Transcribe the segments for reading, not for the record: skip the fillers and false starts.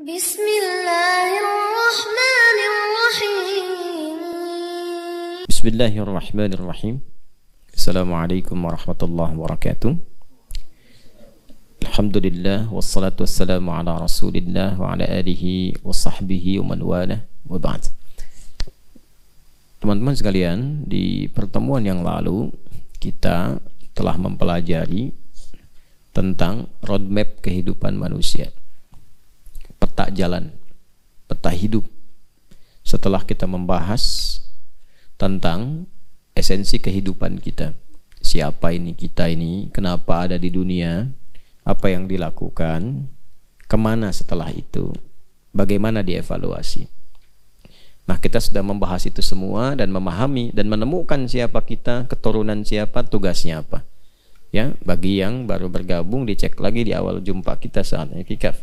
Bismillahirrahmanirrahim. Bismillahirrahmanirrahim. Assalamualaikum warahmatullahi wabarakatuh. Alhamdulillah wassalatu wassalamu ala Rasulillah wa ala alihi wa sahbihi wa man walah wa ba'd. Teman-teman sekalian, di pertemuan yang lalu kita telah mempelajari tentang roadmap kehidupan manusia, peta jalan, peta hidup. Setelah kita membahas tentang esensi kehidupan kita, siapa ini kita ini, kenapa ada di dunia, apa yang dilakukan, kemana setelah itu, bagaimana dievaluasi. Nah, kita sudah membahas itu semua dan memahami dan menemukan siapa kita, keturunan siapa, tugasnya apa. Ya, bagi yang baru bergabung, dicek lagi di awal jumpa kita saat i'tikaf.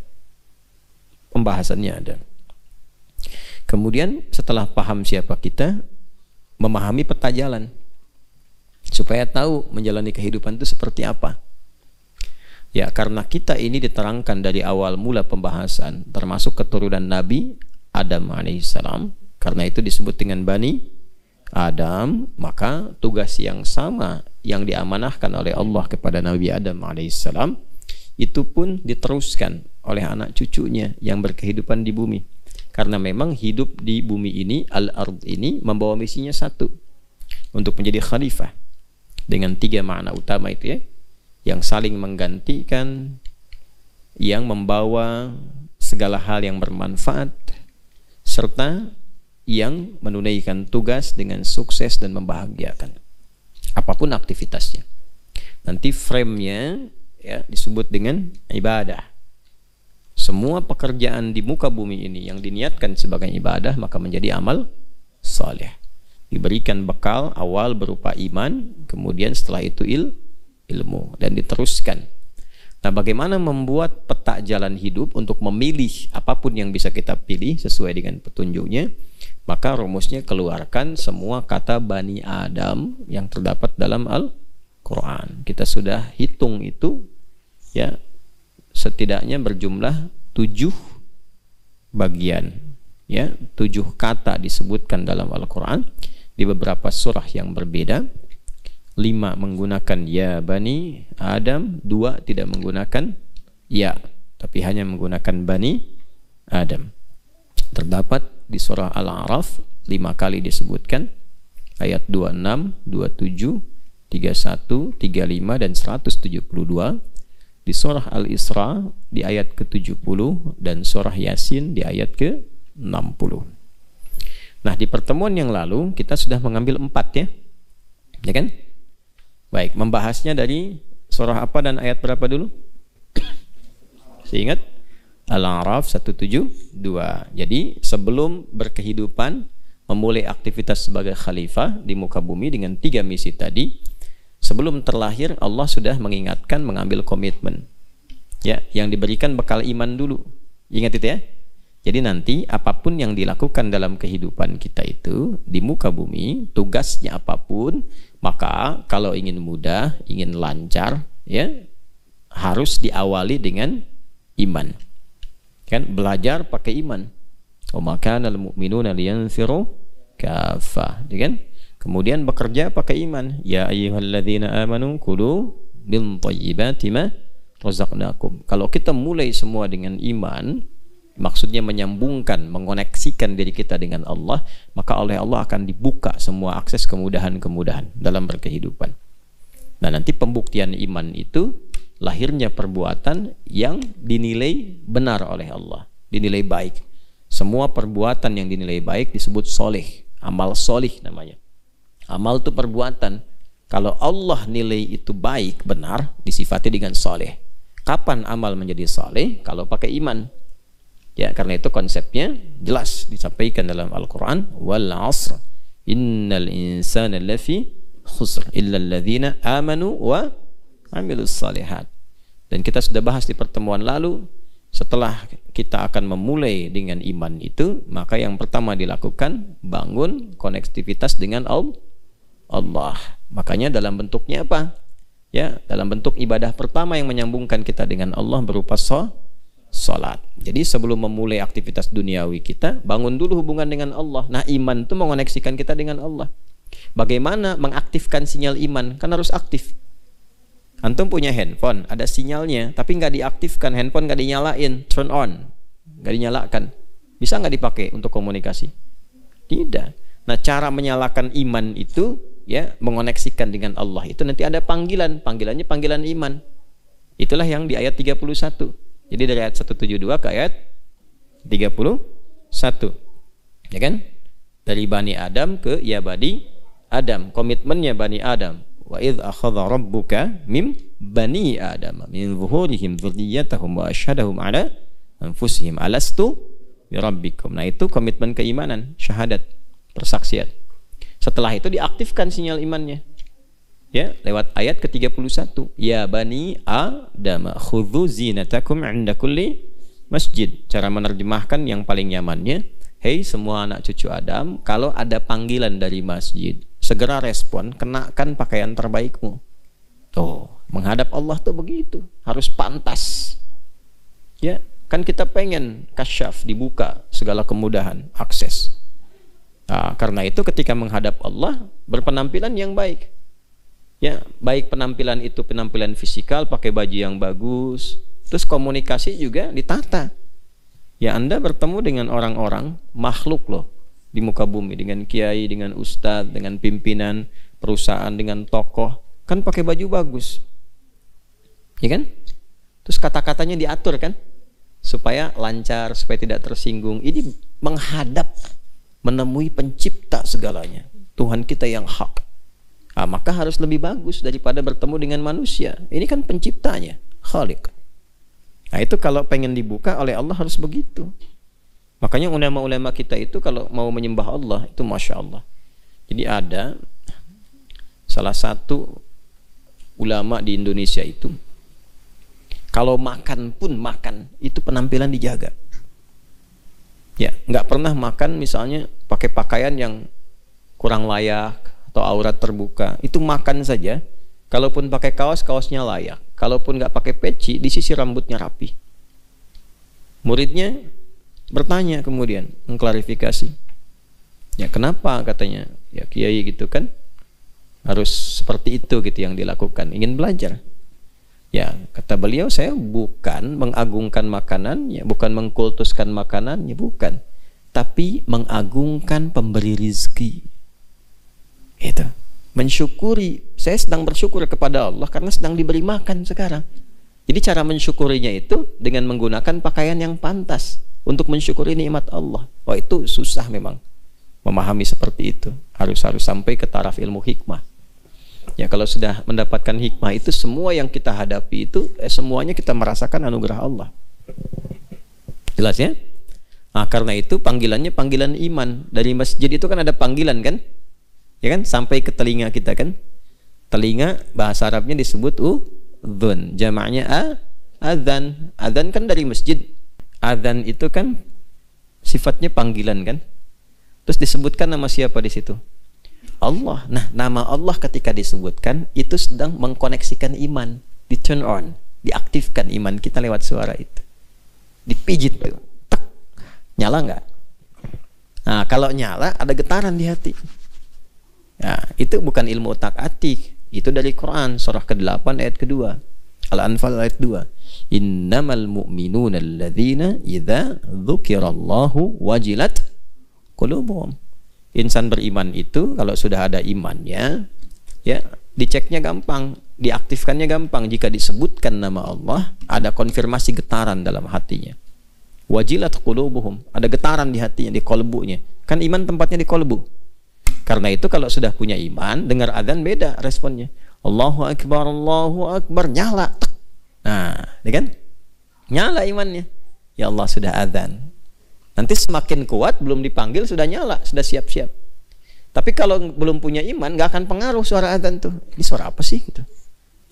Pembahasannya ada. Kemudian setelah paham siapa kita, memahami peta jalan supaya tahu menjalani kehidupan itu seperti apa. Ya, karena kita ini diterangkan dari awal mula pembahasan termasuk keturunan Nabi Adam alaihissalam, karena itu disebut dengan Bani Adam, maka tugas yang sama yang diamanahkan oleh Allah kepada Nabi Adam alaihissalam itu pun diteruskan oleh anak cucunya yang berkehidupan di bumi. Karena memang hidup di bumi ini, al-ard ini, membawa misinya satu, untuk menjadi khalifah, dengan 3 makna utama itu ya, yang saling menggantikan, yang membawa segala hal yang bermanfaat, serta yang menunaikan tugas dengan sukses dan membahagiakan apapun aktivitasnya. Nanti frame-nya ya disebut dengan ibadah. Semua pekerjaan di muka bumi ini yang diniatkan sebagai ibadah maka menjadi amal saleh. Diberikan bekal awal berupa iman, kemudian setelah itu ilmu dan diteruskan. Nah, bagaimana membuat peta jalan hidup untuk memilih apapun yang bisa kita pilih sesuai dengan petunjuknya? Maka rumusnya keluarkan semua kata Bani Adam yang terdapat dalam Al-Quran. Kita sudah hitung itu ya, setidaknya berjumlah 7 bagian ya, 7 kata disebutkan dalam Al-Quran di beberapa surah yang berbeda. 5 menggunakan ya Bani Adam, 2 tidak menggunakan ya, tapi hanya menggunakan Bani Adam. Terdapat di surah Al-A'raf 5 kali disebutkan, ayat 26, 27, 31, 35 dan 172. Di surah Al-Isra di ayat ke-70 dan surah Yasin di ayat ke-60. Nah, di pertemuan yang lalu kita sudah mengambil 4 ya. Ya kan? Baik, membahasnya dari surah apa dan ayat berapa dulu? Seingat? Al-A'raf 172. Jadi sebelum berkehidupan, memulai aktivitas sebagai khalifah di muka bumi dengan 3 misi tadi, sebelum terlahir Allah sudah mengingatkan mengambil komitmen. Ya, yang diberikan bekal iman dulu. Ingat itu ya. Jadi nanti apapun yang dilakukan dalam kehidupan kita itu di muka bumi, tugasnya apapun, maka kalau ingin mudah, ingin lancar, ya harus diawali dengan iman. Kan belajar pakai iman. Wa ma kana al-mu'minuna liyanfiru kaffah, kan? Kemudian bekerja pakai iman. Ya ayyuhalladzina amanu kulu min thayyibati ma razaqnakum. Kalau kita mulai semua dengan iman, maksudnya menyambungkan, mengoneksikan diri kita dengan Allah, maka oleh Allah akan dibuka semua akses kemudahan-kemudahan dalam berkehidupan. Nah, nanti pembuktian iman itu lahirnya perbuatan yang dinilai benar oleh Allah, dinilai baik. Semua perbuatan yang dinilai baik disebut soleh, amal soleh namanya. Amal itu perbuatan. Kalau Allah nilai itu baik, benar, disifati dengan soleh. Kapan amal menjadi soleh? Kalau pakai iman. Ya, karena itu konsepnya jelas disampaikan dalam Al-Quran. Wal 'asr innal insana lafi khusr illa alladhina amanu wa amilus salihat. Dan kita sudah bahas di pertemuan lalu, setelah kita akan memulai dengan iman itu, maka yang pertama dilakukan bangun konektivitas dengan Allah. Makanya dalam bentuknya apa? Ya, dalam bentuk ibadah pertama yang menyambungkan kita dengan Allah berupa salat. Jadi sebelum memulai aktivitas duniawi kita, bangun dulu hubungan dengan Allah. Nah, iman itu mengoneksikan kita dengan Allah. Bagaimana mengaktifkan sinyal iman? Kan harus aktif. Antum punya handphone, ada sinyalnya, tapi nggak diaktifkan, handphone nggak dinyalain, turn on, nggak dinyalakan. Bisa nggak dipakai untuk komunikasi? Tidak. Nah, cara menyalakan iman itu, ya, mengoneksikan dengan Allah. Itu nanti ada panggilan, panggilannya panggilan iman. Itulah yang di ayat 31. Jadi dari ayat 172 ke ayat 31. Ya kan? Dari Bani Adam ke ya Bani Adam. Komitmennya Bani Adam. Wa idh akhadha rabbuka mim bani Adam min zuhurihim dzurriyyatahum wa asyhadahum ala anfusihim alastu bi rabbikum. Nah, itu komitmen keimanan, syahadat, persaksian. Setelah itu diaktifkan sinyal imannya. Ya, lewat ayat ke-31. Ya Bani Adam khudhu zinatakum 'inda kulli masjid. Cara menerjemahkan yang paling nyamannya, hei semua anak cucu Adam, kalau ada panggilan dari masjid, segera respon, kenakan pakaian terbaikmu. Tuh, menghadap Allah tuh begitu, harus pantas. Ya, kan kita pengen kasyaf, dibuka segala kemudahan, akses. Nah, karena itu ketika menghadap Allah, berpenampilan yang baik. Ya, baik penampilan itu penampilan fisikal, pakai baju yang bagus, terus komunikasi juga ditata. Ya, Anda bertemu dengan orang-orang makhluk loh di muka bumi, dengan kiai, dengan ustadz, dengan pimpinan perusahaan, dengan tokoh, kan pakai baju bagus, ya kan? Terus kata-katanya diatur kan, supaya lancar, supaya tidak tersinggung. Ini menghadap, menemui pencipta segalanya, Tuhan kita yang hak. Nah, maka harus lebih bagus daripada bertemu dengan manusia. Ini kan penciptanya, Khaliq. Nah, itu kalau pengen dibuka oleh Allah harus begitu. Makanya ulama-ulama kita itu kalau mau menyembah Allah itu Masya Allah. Jadi ada salah satu ulama di Indonesia itu, kalau makan pun makan, itu penampilan dijaga. Ya, nggak pernah makan misalnya pakai pakaian yang kurang layak atau aurat terbuka. Itu makan saja, kalaupun pakai kaos, kaosnya layak. Kalaupun nggak pakai peci, disisir rambutnya rapi. Muridnya bertanya kemudian, mengklarifikasi. Ya, kenapa katanya? Ya, kiai gitu kan, harus seperti itu gitu yang dilakukan. Ingin belajar. Ya, kata beliau, saya bukan mengagungkan makanan, ya, bukan mengkultuskan makanan, ya, bukan. Tapi mengagungkan pemberi rizki. Itu. Mensyukuri. Saya sedang bersyukur kepada Allah karena sedang diberi makan sekarang. Jadi cara mensyukurinya itu dengan menggunakan pakaian yang pantas untuk mensyukuri nikmat Allah. Oh, itu susah memang memahami seperti itu. Harus sampai ke taraf ilmu hikmah. Ya, kalau sudah mendapatkan hikmah itu, semua yang kita hadapi itu semuanya kita merasakan anugerah Allah. Jelas ya? Nah, karena itu panggilannya panggilan iman. Dari masjid itu kan ada panggilan kan? Ya kan? Sampai ke telinga kita kan? Telinga bahasa Arabnya disebut udhun. Jamaknya adzan. Adzan kan dari masjid. Adzan itu kan sifatnya panggilan kan? Terus disebutkan nama siapa di situ? Allah. Nah, nama Allah ketika disebutkan itu sedang mengkoneksikan iman, di turn on, diaktifkan iman kita lewat suara itu. Dipijit tuh. Tek. Nyala nggak? Nah, kalau nyala ada getaran di hati. Nah, itu bukan ilmu otak-atik, itu dari Quran surah ke-8 ayat kedua. Al-Anfal ayat 2. Innamal mu'minuna alladzina idza dzukirallahu wajilat qulubuhum. Insan beriman itu kalau sudah ada imannya, ya, diceknya gampang, diaktifkannya gampang. Jika disebutkan nama Allah, ada konfirmasi getaran dalam hatinya. Wajilat qulubuhum, ada getaran di hatinya, di kolbunya. Kan iman tempatnya di kolbu. Karena itu kalau sudah punya iman, dengar adzan beda responnya. Allahu Akbar, nyala. Nah, ya kan? Nyala imannya. Ya Allah, sudah adzan. Nanti semakin kuat, belum dipanggil sudah nyala, sudah siap-siap. Tapi kalau belum punya iman, nggak akan pengaruh suara adzan tuh. Ini suara apa sih gitu?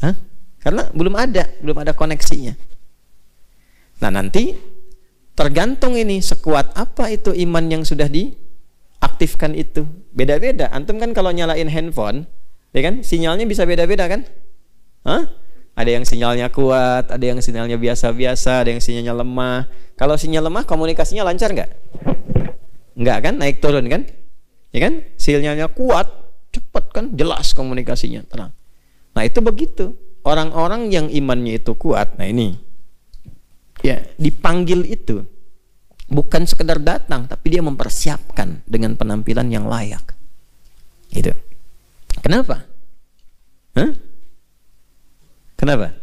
Hah? Karena belum ada koneksinya. Nah, nanti tergantung ini sekuat apa itu iman yang sudah diaktifkan itu. Beda-beda. Antum kan kalau nyalain handphone, ya kan, sinyalnya bisa beda-beda kan? Hah? Ada yang sinyalnya kuat, ada yang sinyalnya biasa-biasa, ada yang sinyalnya lemah. Kalau sinyal lemah, komunikasinya lancar nggak? Nggak kan, naik turun kan? Ya kan? Sinyalnya kuat, cepat kan, jelas komunikasinya, tenang. Nah itu begitu. Orang-orang yang imannya itu kuat, nah ini, ya dipanggil itu bukan sekedar datang, tapi dia mempersiapkan dengan penampilan yang layak. Gitu. Kenapa? Hah? Kenapa?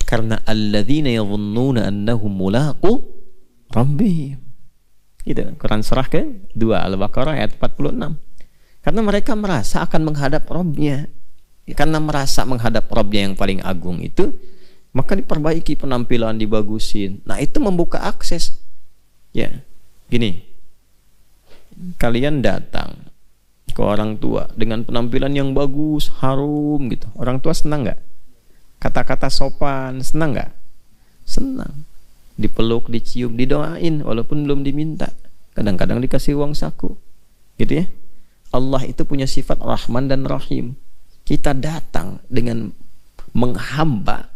Karena alladzina yadhunnuna annahum mulaqu rabbihim. Gitu. Quran surah ke-2 Al-Baqarah ayat 46. Karena mereka merasa akan menghadap Rabbnya. Karena merasa menghadap Rabbnya yang paling agung itu, maka diperbaiki penampilan, dibagusin. Nah, itu membuka akses. Ya. Gini. Kalian datang ke orang tua dengan penampilan yang bagus, harum gitu. Orang tua senang nggak? Kata-kata sopan, senang nggak? Senang. Dipeluk, dicium, didoain walaupun belum diminta. Kadang-kadang dikasih uang saku. Gitu ya. Allah itu punya sifat Rahman dan Rahim. Kita datang dengan menghamba,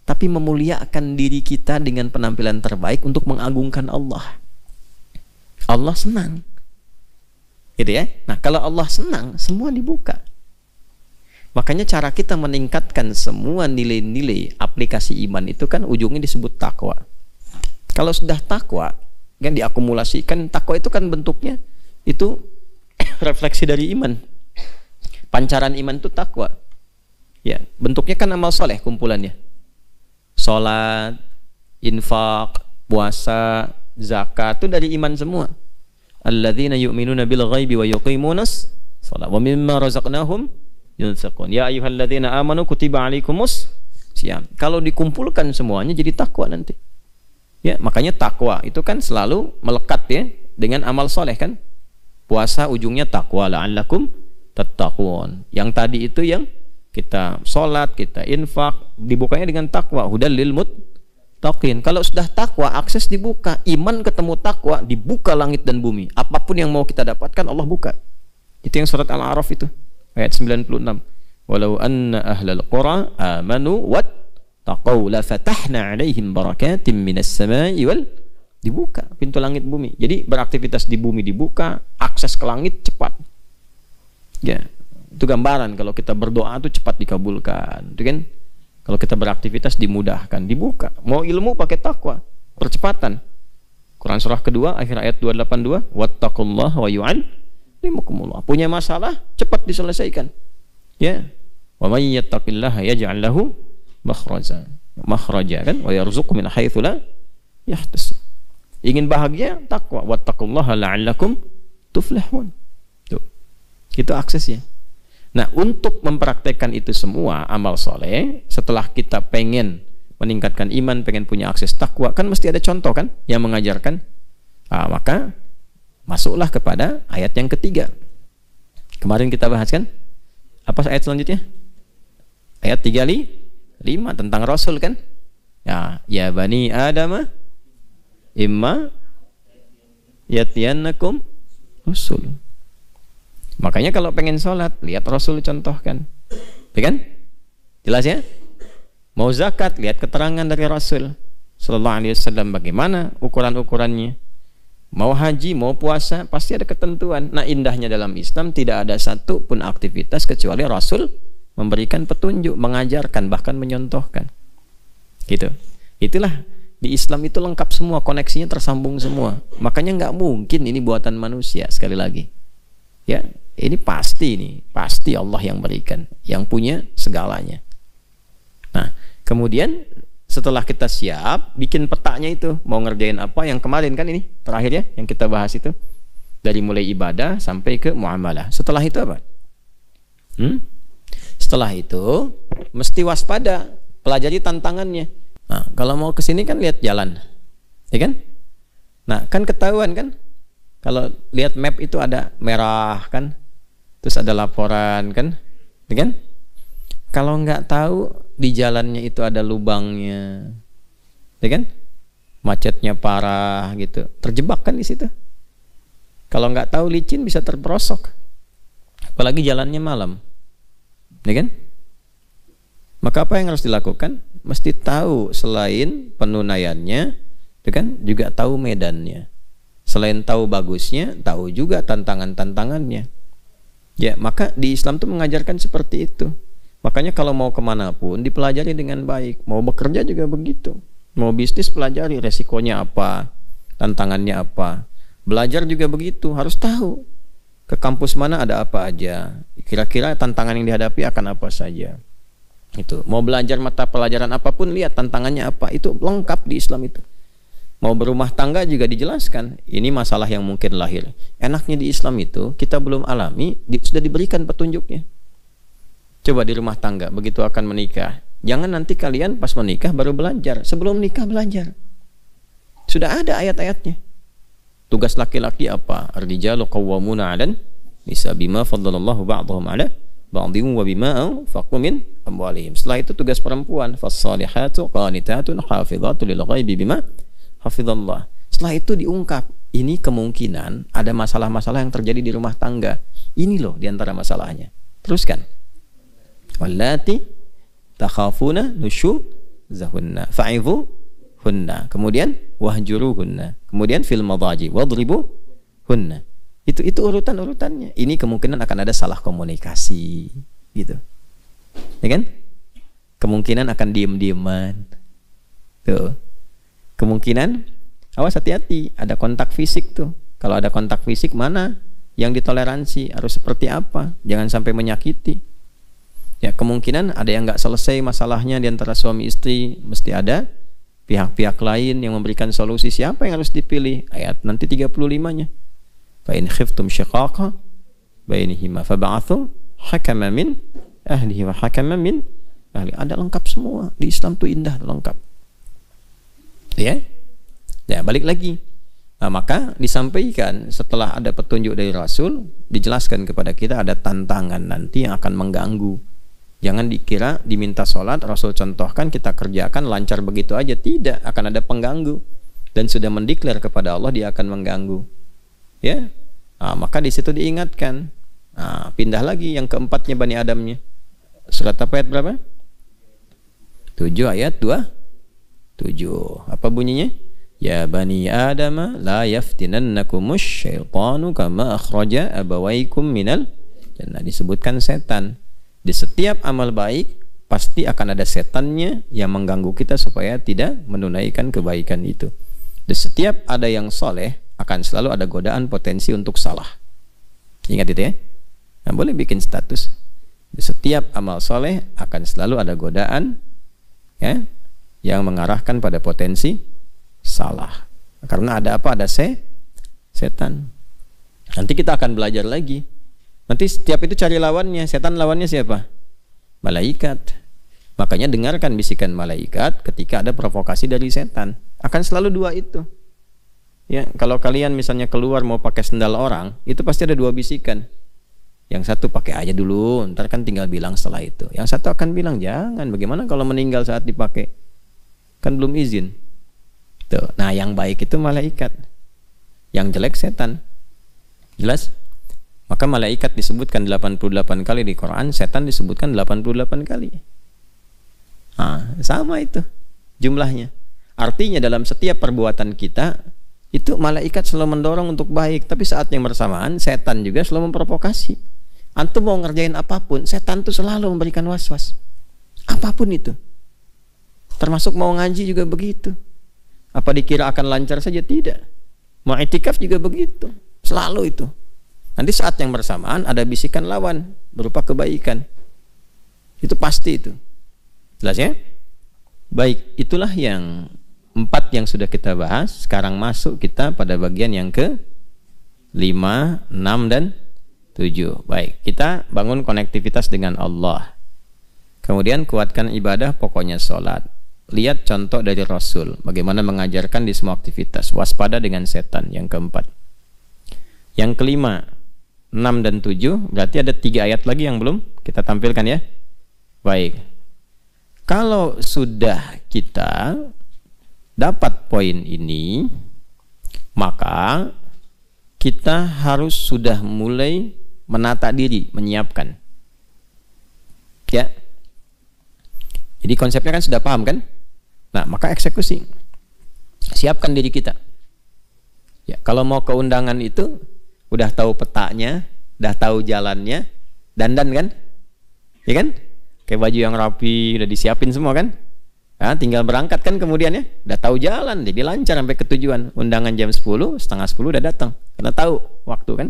tapi memuliakan diri kita dengan penampilan terbaik untuk mengagungkan Allah. Allah senang. Gitu ya. Nah, kalau Allah senang, semua dibuka. Makanya cara kita meningkatkan semua nilai-nilai aplikasi iman itu kan ujungnya disebut takwa. Kalau sudah takwa, kan diakumulasikan, takwa itu kan bentuknya itu refleksi dari iman. Pancaran iman itu takwa. Ya, bentuknya kan amal soleh kumpulannya. Salat, infak, puasa, zakat itu dari iman semua. Alladzina yu'minuna bil ghaibi wa yuqimunas shalah wa mimma razaqnahum yunfiqun. Ya ayyuhalladzina amanu kutiba alaikumus syiyam. Kalau dikumpulkan semuanya jadi takwa nanti. Ya, makanya takwa itu kan selalu melekat ya dengan amal soleh kan. Puasa ujungnya takwa la'allakum tattaqun. Yang tadi itu yang kita sholat, kita infak, dibukanya dengan takwa, hudal lil muttaqin. Kalau sudah takwa, akses dibuka. Iman ketemu takwa, dibuka langit dan bumi. Apapun yang mau kita dapatkan, Allah buka. Itu yang surat Al-A'raf itu, ayat 96. Walau anna ahlal qura amanu wattaqaw la fatahna 'alaihim barakatim minas samai wal, dibuka pintu langit bumi. Jadi beraktivitas di bumi dibuka, akses ke langit cepat. Ya, itu gambaran kalau kita berdoa itu cepat dikabulkan, itu kan? Kalau kita beraktivitas dimudahkan, dibuka. Mau ilmu pakai takwa, percepatan. Quran surah kedua akhir ayat 282, wattaqullaha wa yu'allimukumullah. Punya masalah cepat diselesaikan. Ya. Wa may yattaqillaha yaj'al lahu makhraja. Makhraja kan? Wa yarzuqhu min haitsu la yahtasib. Ingin bahagia, takwa. Wattaqullaha la'allakum tuflihun. Tuh. Itu aksesnya. Nah, untuk mempraktekkan itu semua amal soleh, setelah kita pengen meningkatkan iman, pengen punya akses takwa, kan mesti ada contoh kan yang mengajarkan. Maka masuklah kepada ayat yang ketiga. Kemarin kita bahas kan? Apa ayat selanjutnya? Ayat 35 tentang Rasul kan? Ya bani Adam imma yatiyannakum rusul. Makanya kalau pengen sholat, lihat Rasul contohkan. Ya kan? Jelas ya? Mau zakat, lihat keterangan dari Rasul sallallahu alaihi wasallam bagaimana ukuran-ukurannya. Mau haji, mau puasa, pasti ada ketentuan. Nah, indahnya dalam Islam tidak ada satu pun aktivitas kecuali Rasul memberikan petunjuk, mengajarkan, bahkan menyontohkan. Gitu. Itulah di Islam itu lengkap semua, koneksinya tersambung semua. Makanya nggak mungkin ini buatan manusia, sekali lagi. Ya, ini pasti Allah yang berikan, yang punya segalanya. Nah, kemudian setelah kita siap, bikin petanya itu, mau ngerjain apa, yang kemarin kan ini, terakhir ya, yang kita bahas itu, dari mulai ibadah sampai ke muamalah. Setelah itu apa? Setelah itu, mesti waspada, pelajari tantangannya. Nah, kalau mau ke sini kan lihat jalan, ya kan? Nah, kan ketahuan kan? Kalau lihat map itu ada merah kan, terus ada laporan kan, ya kan? Kalau nggak tahu di jalannya itu ada lubangnya, ya kan? Macetnya parah gitu, terjebak kan di situ. Kalau nggak tahu licin bisa terperosok, apalagi jalannya malam, ya kan? Maka apa yang harus dilakukan? Mesti tahu selain penunaiannya, kan juga tahu medannya. Selain tahu bagusnya, tahu juga tantangan-tantangannya. Ya, maka di Islam tuh mengajarkan seperti itu. Makanya kalau mau kemanapun dipelajari dengan baik. Mau bekerja juga begitu. Mau bisnis pelajari resikonya apa, tantangannya apa. Belajar juga begitu, harus tahu ke kampus mana ada apa aja, kira-kira tantangan yang dihadapi akan apa saja. Itu mau belajar mata pelajaran apapun, lihat tantangannya apa, itu lengkap di Islam itu. Mau berumah tangga juga dijelaskan, ini masalah yang mungkin lahir. Enaknya di Islam itu kita belum alami, sudah diberikan petunjuknya. Coba di rumah tangga begitu akan menikah, jangan nanti kalian pas menikah baru belajar, sebelum nikah belajar. Sudah ada ayat-ayatnya. Tugas laki-laki apa? Ar-rijalu qawwamuna 'alan nisa bima faddalallahu ba'dahum 'ala ba'dhin wa bima anfaqu min amwalihim. Setelah itu tugas perempuan, fas-salihatu qanitatun hafizatun lil ghaibi bima hafizallah. Setelah itu diungkap, ini kemungkinan ada masalah-masalah yang terjadi di rumah tangga. Ini loh diantara masalahnya. Teruskan. Wallati takhafuna nusyuzahunna fa'idhu hunna, kemudian wahjuruhunna, kemudian fil madaji wadribuhunna. Itu urutan-urutannya. Ini kemungkinan akan ada salah komunikasi, gitu. Ya kan? Kemungkinan akan diem-dieman. Tuh. Kemungkinan awas hati-hati, ada kontak fisik tuh. Kalau ada kontak fisik mana yang ditoleransi, harus seperti apa? Jangan sampai menyakiti. Ya, kemungkinan ada yang nggak selesai masalahnya di antara suami istri, mesti ada pihak-pihak lain yang memberikan solusi. Siapa yang harus dipilih? Ayat nanti 35-nya. Fa in khiftum shiqaqa bainihima fab'athu hakaman min ahlihi wa hakaman min ahli. Ada lengkap semua. Di Islam tuh indah, lengkap. Ya? Ya, balik lagi. Nah, maka disampaikan setelah ada petunjuk dari Rasul, dijelaskan kepada kita ada tantangan nanti yang akan mengganggu. Jangan dikira diminta sholat, Rasul contohkan, kita kerjakan lancar begitu aja. Tidak, akan ada pengganggu. Dan sudah mendeklar kepada Allah, dia akan mengganggu. Ya, maka di situ diingatkan. Pindah lagi yang keempatnya Bani Adamnya. Surat apa ayat berapa? 7 ayat 27. Apa bunyinya? Ya Bani Adama la yaftinannakumus syaitanu kama akhraja abawaikum minal jannah. Disebutkan setan. Di setiap amal baik pasti akan ada setannya yang mengganggu kita supaya tidak menunaikan kebaikan itu. Di setiap ada yang soleh akan selalu ada godaan potensi untuk salah. Ingat itu ya. Nah, boleh bikin status. Di setiap amal soleh akan selalu ada godaan ya yang mengarahkan pada potensi salah. Karena ada apa? Ada setan. Nanti kita akan belajar lagi. Nanti setiap itu cari lawannya. Setan lawannya siapa? Malaikat. Makanya dengarkan bisikan malaikat ketika ada provokasi dari setan. Akan selalu dua itu. Ya, kalau kalian misalnya keluar mau pakai sendal orang, itu pasti ada dua bisikan. Yang satu pakai aja dulu, ntar kan tinggal bilang setelah itu. Yang satu akan bilang jangan. Bagaimana kalau meninggal saat dipakai? Kan belum izin. Tuh. Nah, yang baik itu malaikat. Yang jelek setan. Jelas? Maka malaikat disebutkan 88 kali di Quran, setan disebutkan 88 kali. Sama itu jumlahnya. Artinya dalam setiap perbuatan kita, itu malaikat selalu mendorong untuk baik. Tapi saat yang bersamaan, setan juga selalu memprovokasi. Antum mau ngerjain apapun, setan tuh selalu memberikan was-was. Apapun itu. Termasuk mau ngaji juga begitu. Apa dikira akan lancar saja? Tidak. Mau itikaf juga begitu. Selalu itu. Nanti saat yang bersamaan ada bisikan lawan berupa kebaikan. Itu pasti itu. Jelas ya? Baik, itulah yang 4 yang sudah kita bahas. Sekarang masuk kita pada bagian yang ke 5, 6 dan 7. Baik, kita bangun konektivitas dengan Allah. Kemudian kuatkan ibadah, pokoknya sholat. Lihat contoh dari Rasul, bagaimana mengajarkan di semua aktivitas. Waspada dengan setan, yang keempat. Yang kelima, 6 dan 7, berarti ada 3 ayat lagi yang belum kita tampilkan ya. Baik. Kalau sudah kita dapat poin ini, maka kita harus sudah mulai menata diri, menyiapkan. Ya. Jadi konsepnya kan sudah paham kan? Nah, maka eksekusi. Siapkan diri kita. Ya, kalau mau ke undangan itu udah tahu petanya, udah tahu jalannya, dandan kan? Ya kan? Kayak baju yang rapi, udah disiapin semua kan? Nah, tinggal berangkat kan kemudian ya, udah tahu jalan, jadi lancar sampai ke tujuan. Undangan jam 10, setengah 10 udah datang, karena tahu waktu kan.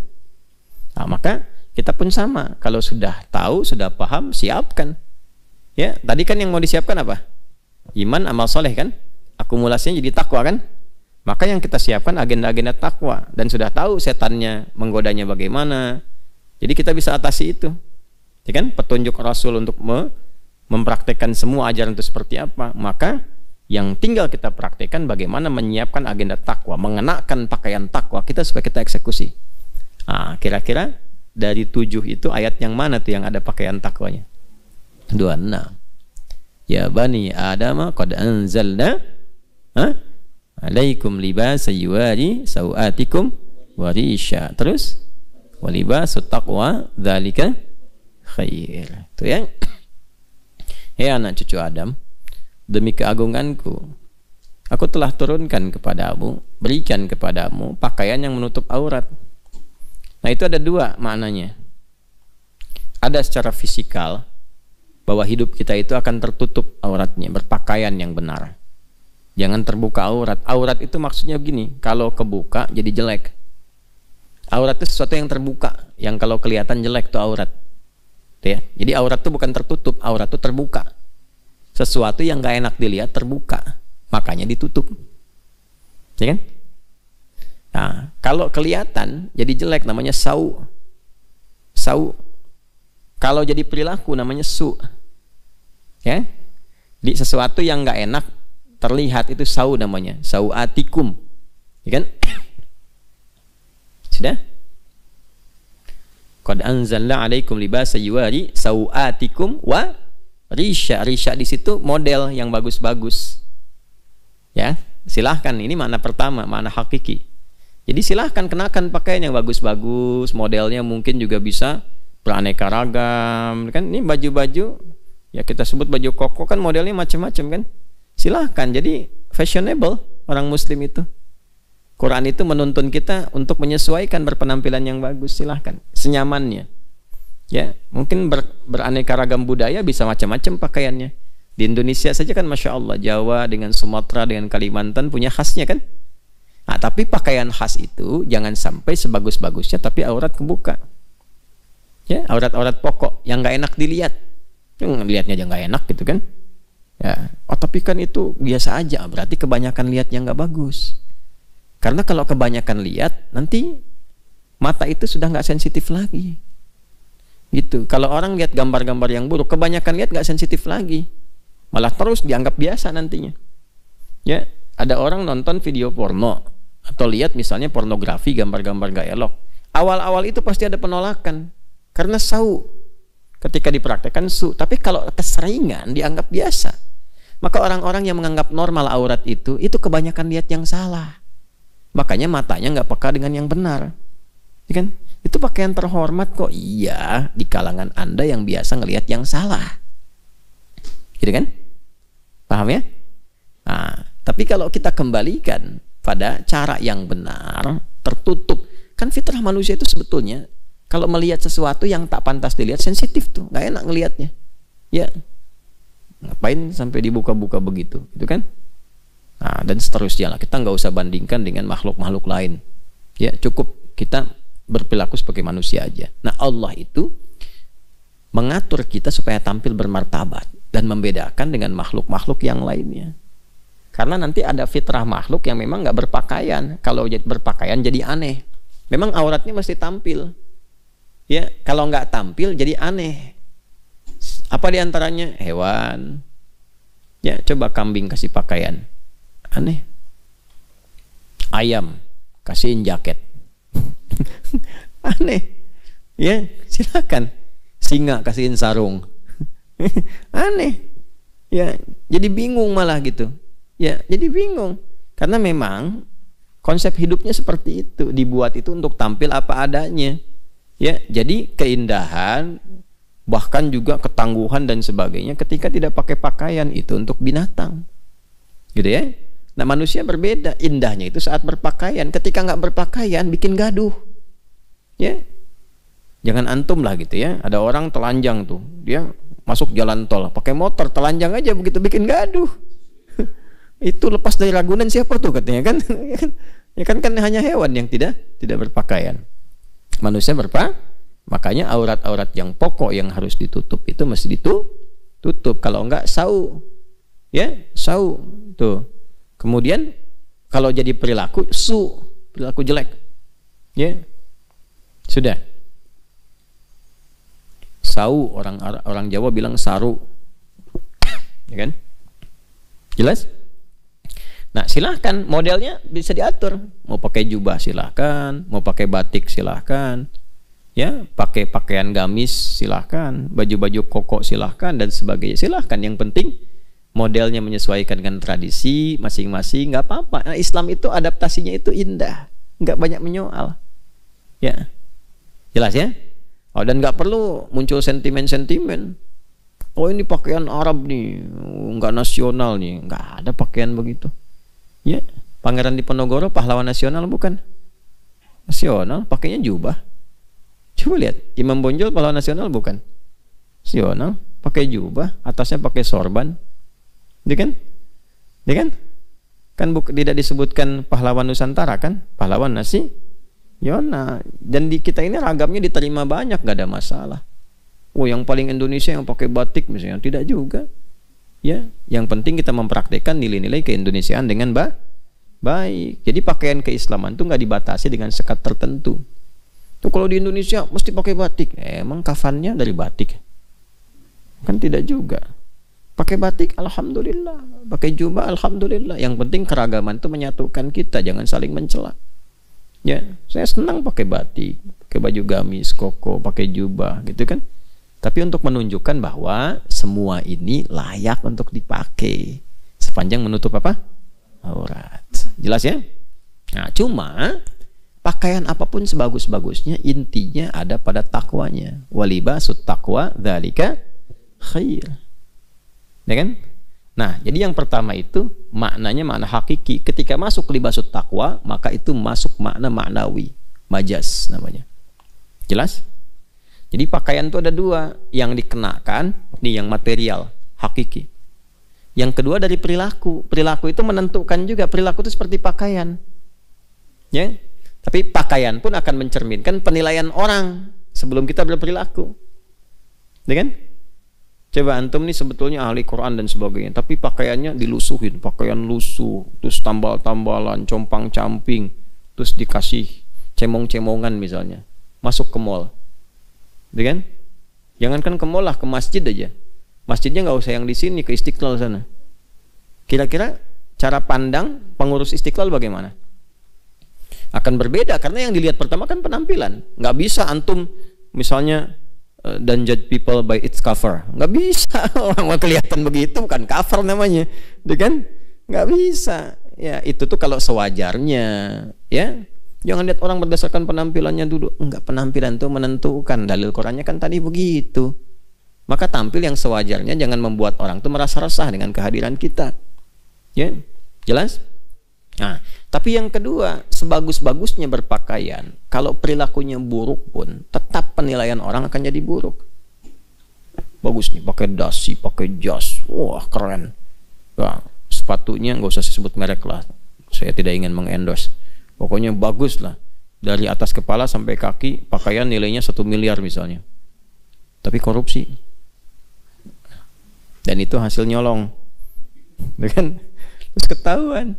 Nah, maka kita pun sama, kalau sudah tahu, sudah paham, siapkan. Ya, tadi kan yang mau disiapkan apa? Iman, amal soleh kan? Akumulasinya jadi takwa kan? Maka yang kita siapkan agenda-agenda takwa, dan sudah tahu setannya menggodanya bagaimana. Jadi kita bisa atasi itu. Ya kan? Petunjuk Rasul untuk mempraktekkan semua ajaran itu seperti apa. Maka yang tinggal kita praktekkan bagaimana menyiapkan agenda takwa, mengenakan pakaian takwa kita supaya kita eksekusi. Nah, kira-kira dari 7 itu ayat yang mana tuh yang ada pakaian takwanya? 26. Ya bani Adam qad anzalna alaikum libasa yuwari sawatikum warisha. Terus walibasut taqwa dzalika khair. Itu ya. Hei anak cucu Adam, demi keagunganku aku telah turunkan kepadamu, berikan kepadamu pakaian yang menutup aurat. Nah, itu ada 2 maknanya. Ada secara fisikal, bahwa hidup kita itu akan tertutup auratnya, berpakaian yang benar. Jangan terbuka aurat. Aurat itu maksudnya begini, kalau kebuka jadi jelek. Aurat itu sesuatu yang terbuka, yang kalau kelihatan jelek itu aurat. Ya. Jadi aurat itu bukan tertutup, aurat itu terbuka. Sesuatu yang gak enak dilihat terbuka, makanya ditutup. Ya kan? Nah, kalau kelihatan jadi jelek namanya sau. Sau. Kalau jadi perilaku namanya su. Ya. Di sesuatu yang nggak enak terlihat itu sau namanya, sauatikum. Ya kan? Sudah? Qad anzalna 'alaikum libasa yuwari sauatikum wa risha. Risha di situ model yang bagus-bagus. Ya, silahkan, ini makna pertama, makna hakiki. Jadi silahkan kenakan pakaian yang bagus-bagus, modelnya mungkin juga bisa beraneka ragam kan. Ini baju-baju ya kita sebut baju koko kan, modelnya macam-macam kan. Silahkan, jadi fashionable orang muslim itu. Quran itu menuntun kita untuk menyesuaikan berpenampilan yang bagus. Silahkan, senyamannya. Ya, mungkin beraneka ragam budaya bisa macam-macam pakaiannya. Di Indonesia saja kan Masya Allah, Jawa dengan Sumatera dengan Kalimantan punya khasnya kan. Nah, tapi pakaian khas itu jangan sampai sebagus-bagusnya tapi aurat kebuka. Ya, aurat-aurat pokok yang nggak enak dilihat, yang lihatnya aja nggak enak gitu kan. Ya, oh tapi kan itu biasa aja, berarti kebanyakan lihat yang nggak bagus. Karena kalau kebanyakan lihat, nanti mata itu sudah nggak sensitif lagi. Gitu. Kalau orang lihat gambar-gambar yang buruk, kebanyakan lihat nggak sensitif lagi, malah terus dianggap biasa nantinya. Ya, ada orang nonton video porno atau lihat misalnya pornografi, gambar-gambar nggak elok. Awal-awal itu pasti ada penolakan. Karena sau ketika dipraktekkan su, tapi kalau keseringan dianggap biasa. Maka orang-orang yang menganggap normal aurat itu kebanyakan lihat yang salah. Makanya matanya nggak peka dengan yang benar. Ya kan? Itu pakaian terhormat kok. Iya, di kalangan Anda yang biasa ngelihat yang salah. Gitu kan? Paham ya? Nah, tapi kalau kita kembalikan pada cara yang benar, tertutup. Kan fitrah manusia itu sebetulnya kalau melihat sesuatu yang tak pantas dilihat, sensitif tuh, nggak enak ngelihatnya. Ya, ngapain sampai dibuka-buka begitu, gitu kan? Nah, dan seterusnya lah. Kita nggak usah bandingkan dengan makhluk-makhluk lain. Ya, cukup kita berperilaku sebagai manusia aja. Nah, Allah itu mengatur kita supaya tampil bermartabat dan membedakan dengan makhluk-makhluk yang lainnya. Karena nanti ada fitrah makhluk yang memang nggak berpakaian. Kalau berpakaian jadi aneh. Memang auratnya mesti tampil. Ya, kalau nggak tampil jadi aneh. Apa diantaranya? Hewan. Ya, coba kambing kasih pakaian, aneh. Ayam kasihin jaket, aneh. Ya, silakan. Singa kasihin sarung, aneh. Ya, jadi bingung malah gitu. Ya, jadi bingung karena memang konsep hidupnya seperti itu, dibuat itu untuk tampil apa adanya. Ya, jadi keindahan bahkan juga ketangguhan dan sebagainya ketika tidak pakai pakaian itu untuk binatang. Gitu ya. Nah, manusia berbeda, indahnya itu saat berpakaian. Ketika nggak berpakaian bikin gaduh. Ya. Jangan antum lah gitu ya. Ada orang telanjang tuh, dia masuk jalan tol pakai motor telanjang aja begitu bikin gaduh. Itu lepas dari Ragunan siapa tuh katanya kan? Ya kan hanya hewan yang tidak berpakaian. Manusia makanya aurat-aurat yang pokok yang harus ditutup itu mesti ditutup. Kalau enggak sau. Ya, sau tuh. Kemudian kalau jadi perilaku perilaku jelek. Ya. Sudah. Sau, orang Jawa bilang saru. Ya kan? Jelas? Nah, silahkan modelnya bisa diatur. Mau pakai jubah silahkan, mau pakai batik silahkan, ya, pakai pakaian gamis silahkan, baju-baju koko silahkan dan sebagainya silahkan. Yang penting modelnya menyesuaikan dengan tradisi masing-masing, nggak apa-apa. Nah, Islam itu adaptasinya itu indah, nggak banyak menyoal. Ya, jelas ya. Oh, dan nggak perlu muncul sentimen-sentimen. Oh, ini pakaian Arab nih, nggak nasional nih, nggak ada pakaian begitu. Ya, Pangeran Diponegoro pahlawan nasional bukan? Nasional, pakainya jubah. Coba lihat, Imam Bonjol pahlawan nasional bukan? Nasional, pakai jubah, atasnya pakai sorban. Dia kan? Dia kan? Kan tidak disebutkan pahlawan Nusantara kan? Pahlawan nasional. Dan di kita ini ragamnya diterima banyak, gak ada masalah. Oh, yang paling Indonesia yang pakai batik misalnya, tidak juga. Ya, yang penting kita mempraktekkan nilai-nilai keindonesiaan dengan baik. Jadi pakaian keislaman itu nggak dibatasi dengan sekat tertentu. Tuh kalau di Indonesia mesti pakai batik, emang kafannya dari batik? Kan tidak juga. Pakai batik, alhamdulillah. Pakai jubah, alhamdulillah. Yang penting keragaman itu menyatukan kita, jangan saling mencela. Ya, saya senang pakai batik, pakai baju gamis, koko, pakai jubah, gitu kan? Tapi untuk menunjukkan bahwa semua ini layak untuk dipakai sepanjang menutup apa? Aurat. Jelas ya? Nah, cuma pakaian apapun sebagus-bagusnya intinya ada pada takwanya. Walibasut taqwa dzalika khair. Ya kan? Nah, jadi yang pertama itu maknanya makna hakiki. Ketika masuk libasut taqwa, maka itu masuk makna maknawi, majas namanya. Jelas? Jadi pakaian itu ada dua, yang dikenakan, nih yang material, hakiki. Yang kedua dari perilaku. Perilaku itu menentukan juga, perilaku itu seperti pakaian. Ya. Tapi pakaian pun akan mencerminkan penilaian orang sebelum kita berperilaku. Ya kan? Coba antum nih sebetulnya ahli Quran dan sebagainya, tapi pakaiannya dilusuhin, pakaian lusuh, terus tambal-tambalan, compang-camping, terus dikasih cemong-cemongan misalnya. Masuk ke mall. Kan? Jangankan ke mall lah, ke masjid aja. Masjidnya nggak usah yang di sini, ke Istiqlal sana. Kira-kira cara pandang pengurus Istiqlal bagaimana? Akan berbeda karena yang dilihat pertama kan penampilan. Nggak bisa antum misalnya don't judge people by its cover. Nggak bisa. Orang mau kelihatan begitu bukan cover namanya, kan? Nggak bisa. Ya itu tuh kalau sewajarnya, ya. Jangan lihat orang berdasarkan penampilannya dulu. Enggak, penampilan itu menentukan. Dalil Qurannya kan tadi begitu. Maka tampil yang sewajarnya, jangan membuat orang itu merasa resah dengan kehadiran kita. Ya, jelas? Nah, tapi yang kedua, sebagus-bagusnya berpakaian, kalau perilakunya buruk pun, tetap penilaian orang akan jadi buruk. Bagus nih, pakai dasi, pakai jas. Wah, keren. Nah, sepatunya nggak usah sebut merek lah. Saya tidak ingin mengendorse. Pokoknya bagus lah, dari atas kepala sampai kaki pakaian nilainya 1 miliar misalnya, tapi korupsi, dan itu hasil nyolong, kan? Terus ketahuan.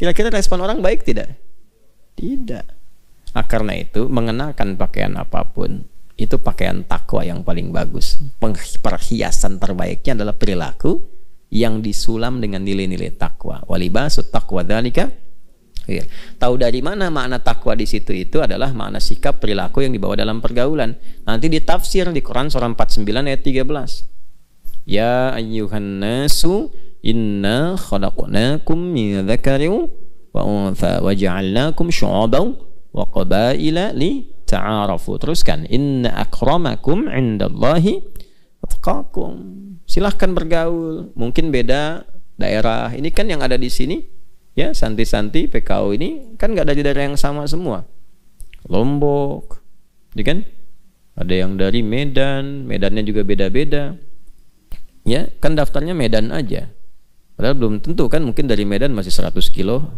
Kira-kira respon orang baik tidak? Tidak. Nah, karena itu mengenakan pakaian apapun itu pakaian takwa yang paling bagus. Perhiasan terbaiknya adalah perilaku yang disulam dengan nilai-nilai takwa. Walibasut taqwa dzalika. Ya. Tahu dari mana makna takwa di situ? Itu adalah makna sikap perilaku yang dibawa dalam pergaulan. Nanti ditafsir di Quran surah 49 ayat 13. Ya ayyuhan nasu inna khalaqnakum min dzakarin wa untha wa ja'alnakum syu'uban wa qabaila li ta'arafu. Teruskan, inna akramakum 'indallahi atqakum. Silahkan bergaul. Mungkin beda daerah. Ini kan yang ada di sini, ya, Santi-Santi, PKU ini kan nggak dari daerah yang sama semua. Lombok, ya kan? Ada yang dari Medan, Medannya juga beda-beda. Ya, kan daftarnya Medan aja. Padahal belum tentu kan, mungkin dari Medan masih 100 kilo.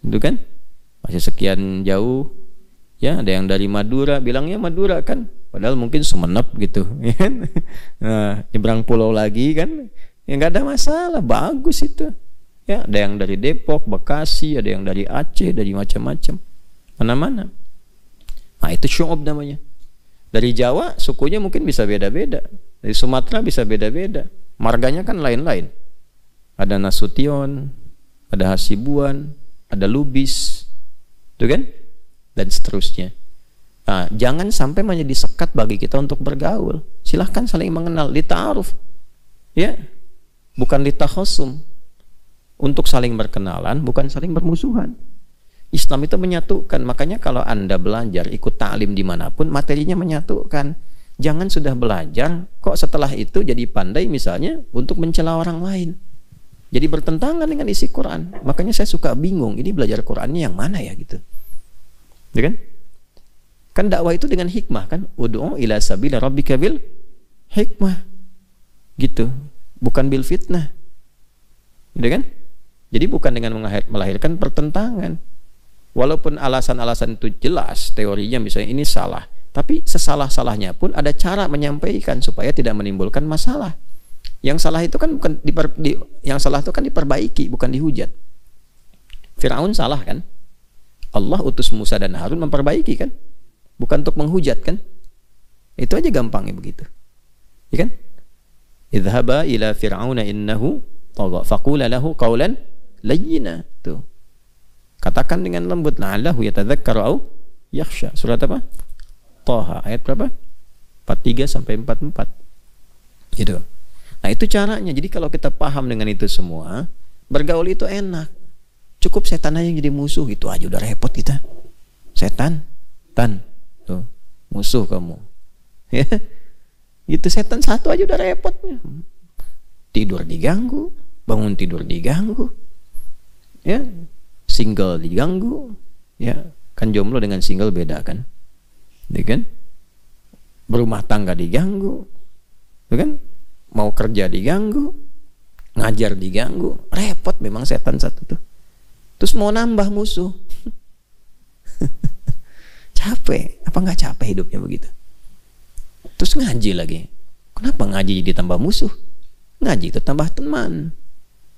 Itu kan? Masih sekian jauh. Ya, ada yang dari Madura, bilangnya Madura kan, padahal mungkin Sumenep gitu, ya kan? Nah, nyebrang pulau lagi kan, ya nggak ada masalah, bagus itu. Ya, ada yang dari Depok, Bekasi, ada yang dari Aceh, dari macam-macam, mana-mana. Nah, itu syu'ub namanya. Dari Jawa sukunya mungkin bisa beda-beda, dari Sumatera bisa beda-beda, marganya kan lain-lain. Ada Nasution, ada Hasibuan, ada Lubis, itu kan? Dan seterusnya. Nah, jangan sampai menjadi sekat bagi kita untuk bergaul. Silahkan saling mengenal, lita'aruf, ya, bukan litakhasum. Untuk saling berkenalan, bukan saling bermusuhan. Islam itu menyatukan. Makanya kalau Anda belajar ikut ta'lim dimanapun, materinya menyatukan. Jangan sudah belajar kok setelah itu jadi pandai misalnya untuk mencela orang lain, jadi bertentangan dengan isi Quran. Makanya saya suka bingung, ini belajar Qurannya yang mana ya gitu. Ya kan? Kan dakwah itu dengan hikmah kan? Ud'u ila sabili rabbika bil hikmah. Gitu. Bukan bil fitnah. Gitu kan? Jadi bukan dengan melahirkan pertentangan. Walaupun alasan-alasan itu jelas, teorinya misalnya ini salah, tapi sesalah-salahnya pun ada cara menyampaikan supaya tidak menimbulkan masalah. Yang salah itu kan bukan yang salah itu kan diperbaiki, bukan dihujat. Firaun salah kan? Allah utus Musa dan Harun memperbaiki kan, bukan untuk menghujat kan? Itu aja gampangnya begitu, ya kan? Idhaba ila fir'auna innahu tagha faqula lahu qawlan layyina. Tuh, katakan dengan lembut, la'allahu yatadzakkaru au yakhsha. Surat apa? Thaha ayat berapa? 43 sampai 44. Gitu. Nah, itu caranya. Jadi kalau kita paham dengan itu semua, bergaul itu enak. Cukup setan aja yang jadi musuh, itu aja udah repot kita. Setan, tuh, musuh kamu. Ya, gitu, setan satu aja udah repotnya. Tidur diganggu, bangun tidur diganggu, ya, single diganggu, ya, kan jomblo dengan single beda kan, ya kan? Berumah tangga diganggu, ya kan? Mau kerja diganggu, ngajar diganggu, repot memang setan satu tuh. Terus mau nambah musuh. Capek, apa nggak capek hidupnya begitu? Terus ngaji lagi. Kenapa ngaji jadi tambah musuh? Ngaji itu tambah teman,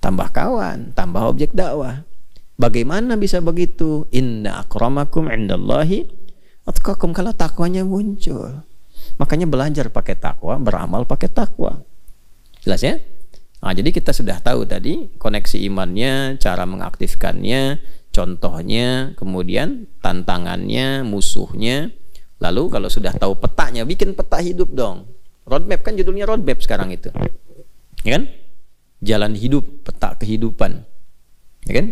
tambah kawan, tambah objek dakwah. Bagaimana bisa begitu? Inna akramakum indallahi atqakum, kalau takwanya muncul. Makanya belajar pakai takwa, beramal pakai takwa. Jelas ya? Nah, jadi kita sudah tahu tadi koneksi imannya, cara mengaktifkannya, contohnya, kemudian tantangannya, musuhnya. Lalu kalau sudah tahu petanya, bikin peta hidup dong. Roadmap kan judulnya roadmap sekarang itu, ya kan? Jalan hidup, peta kehidupan, ya kan?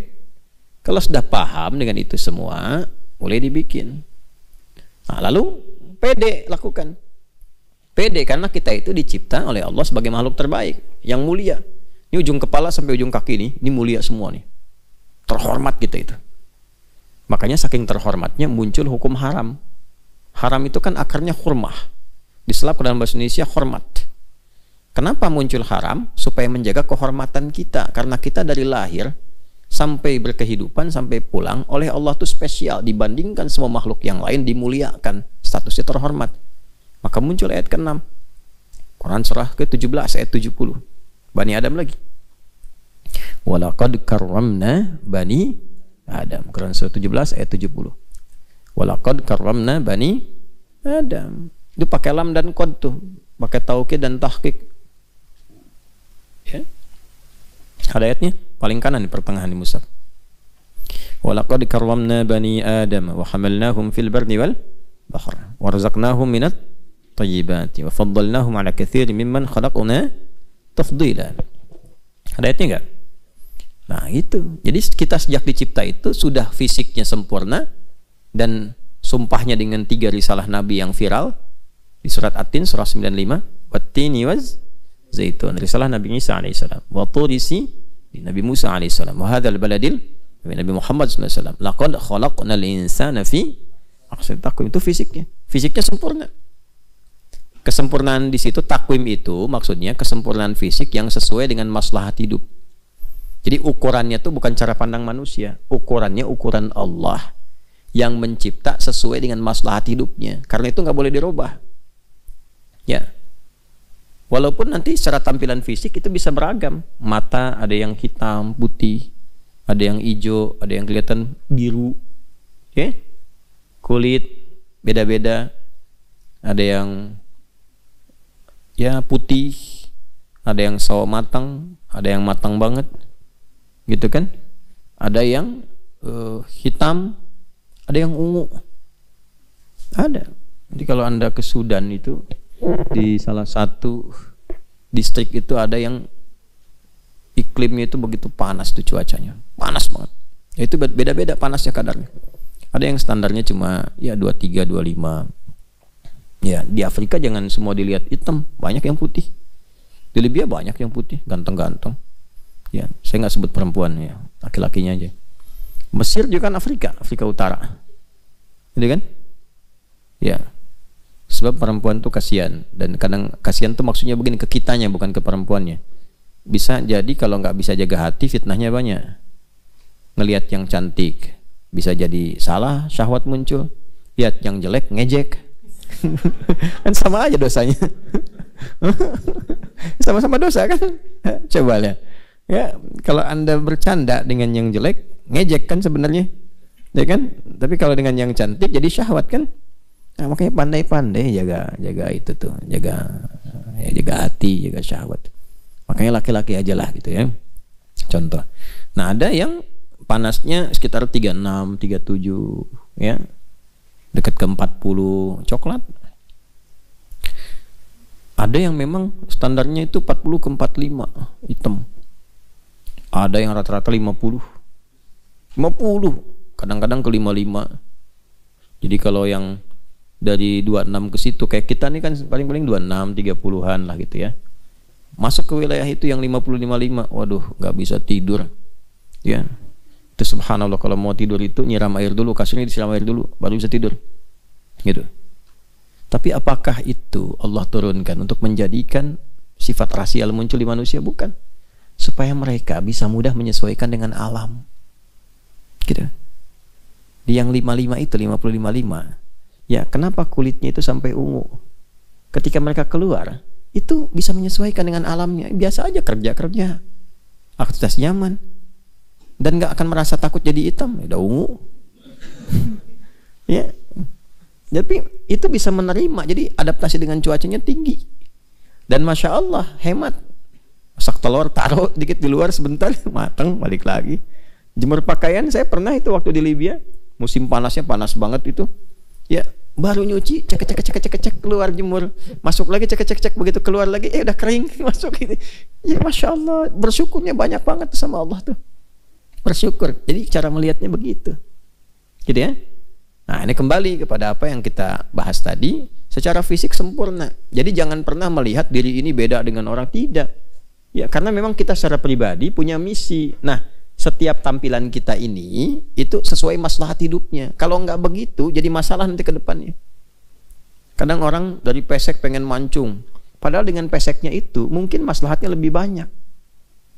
Kalau sudah paham dengan itu semua, boleh dibikin. Nah, lalu pede lakukan. Pede karena kita itu dicipta oleh Allah sebagai makhluk terbaik, yang mulia. Ini ujung kepala sampai ujung kaki ini mulia semua nih. Terhormat kita itu. Makanya saking terhormatnya muncul hukum haram. Haram itu kan akarnya hurmah. Diselap ke dalam bahasa Indonesia hormat. Kenapa muncul haram? Supaya menjaga kehormatan kita. Karena kita dari lahir sampai berkehidupan, sampai pulang, oleh Allah itu spesial. Dibandingkan semua makhluk yang lain dimuliakan. Statusnya terhormat. Maka muncul ayat ke-6. Quran surah ke-17 ayat 70. Bani Adam lagi. Walaqad karramna bani Adam. Quran surah 17 ayat 70. Walaqad karramna bani Adam. Itu pakai lam dan qad tuh. Pakai taukid dan tahqiq. Ya. Ada ayatnya paling kanan di pertengahan di mushaf. Walaqad karramna bani Adam wa hamalnahum fil barri wal bahr wa razaqnahum minat tayyibati wa faddalnahum ala katsirin mimman khalaqna tafdila. Ada ayatnya enggak? Nah, itu. Jadi kita sejak dicipta itu sudah fisiknya sempurna, dan sumpahnya dengan 3 risalah nabi yang viral di surat At-Tin surah 95, wattini waz zaitun, risalah Nabi Isa alaihissalam, wa turisi di Nabi Musa alaihissalam, wa hadzal baladil Nabi Muhammad sallallahu alaihi wasallam, laqad khalaqnal insana fi ahsani taqwim. Itu fisiknya, fisiknya sempurna. Kesempurnaan di situ, takwim itu maksudnya kesempurnaan fisik yang sesuai dengan maslahat hidup. Jadi ukurannya itu bukan cara pandang manusia, ukurannya ukuran Allah yang mencipta sesuai dengan maslahat hidupnya. Karena itu nggak boleh dirubah. Ya, walaupun nanti secara tampilan fisik itu bisa beragam. Mata ada yang hitam, putih, ada yang hijau, ada yang kelihatan biru, ya. Kulit beda-beda, ada yang ya putih, ada yang sawo matang, ada yang matang banget, gitu kan? Ada yang hitam, ada yang ungu, ada. Jadi kalau Anda ke Sudan itu, di salah satu distrik itu ada yang iklimnya itu begitu panas tuh, cuacanya panas banget. Ya, itu beda-beda panasnya kadarnya. Ada yang standarnya cuma ya 23, 25. Ya, di Afrika jangan semua dilihat hitam, banyak yang putih. Di Libya banyak yang putih, ganteng-ganteng. Ya, saya nggak sebut perempuan ya, laki-lakinya aja. Mesir juga kan Afrika, Afrika Utara. Gitu kan? Ya. Sebab perempuan tuh kasihan, dan kadang kasihan tuh maksudnya begini, ke kitanya bukan ke perempuannya. Bisa jadi kalau nggak bisa jaga hati, fitnahnya banyak. Ngelihat yang cantik bisa jadi salah, syahwat muncul. Lihat yang jelek, ngejek. Kan sama aja dosanya. Sama-sama dosa kan? Coba lihat. Ya, kalau Anda bercanda dengan yang jelek, ngejek kan sebenarnya. Ya kan? Tapi kalau dengan yang cantik jadi syahwat kan? Nah, makanya pandai-pandai jaga itu tuh, jaga hati, jaga syahwat. Makanya laki-laki aja lah gitu ya. Contoh. Nah, ada yang panasnya sekitar 36, 37 ya. Dekat ke 40, coklat. Ada yang memang standarnya itu 40 ke 45, hitam. Ada yang rata-rata 50, kadang-kadang ke 55. Jadi kalau yang dari 26 ke situ, kayak kita nih kan paling-paling 26, 30-an lah gitu ya. Masuk ke wilayah itu yang 50, 55, waduh, nggak bisa tidur. Ya. Itu subhanallah, kalau mau tidur itu nyiram air dulu, kasurnya disiram air dulu, baru bisa tidur. Gitu. Tapi apakah itu Allah turunkan untuk menjadikan sifat rasial muncul di manusia? Bukan. Supaya mereka bisa mudah menyesuaikan dengan alam. Gitu. Di yang 55 itu, 50, 55. Ya, kenapa kulitnya itu sampai ungu? Ketika mereka keluar, itu bisa menyesuaikan dengan alamnya. Biasa aja kerja-kerja, aktivitas nyaman, dan nggak akan merasa takut jadi hitam. Udah ungu. Ya, tapi itu bisa menerima. Jadi adaptasi dengan cuacanya tinggi. Dan masya Allah, hemat. Masak telur, taruh dikit di luar sebentar, matang, balik lagi. Jemur pakaian, saya pernah itu waktu di Libya, musim panasnya panas banget itu. Ya, baru nyuci, cek, keluar jemur, masuk lagi, cek, begitu keluar lagi, udah kering, masuk gitu. Ya masya Allah, bersyukurnya banyak banget sama Allah tuh. Bersyukur. Jadi cara melihatnya begitu, gitu ya. Nah, ini kembali kepada apa yang kita bahas tadi, secara fisik sempurna. Jadi jangan pernah melihat diri ini beda dengan orang, tidak. Ya, karena memang kita secara pribadi punya misi. Nah, setiap tampilan kita ini itu sesuai maslahat hidupnya. Kalau nggak begitu, jadi masalah nanti ke depannya. Kadang orang dari pesek pengen mancung, padahal dengan peseknya itu mungkin maslahatnya lebih banyak.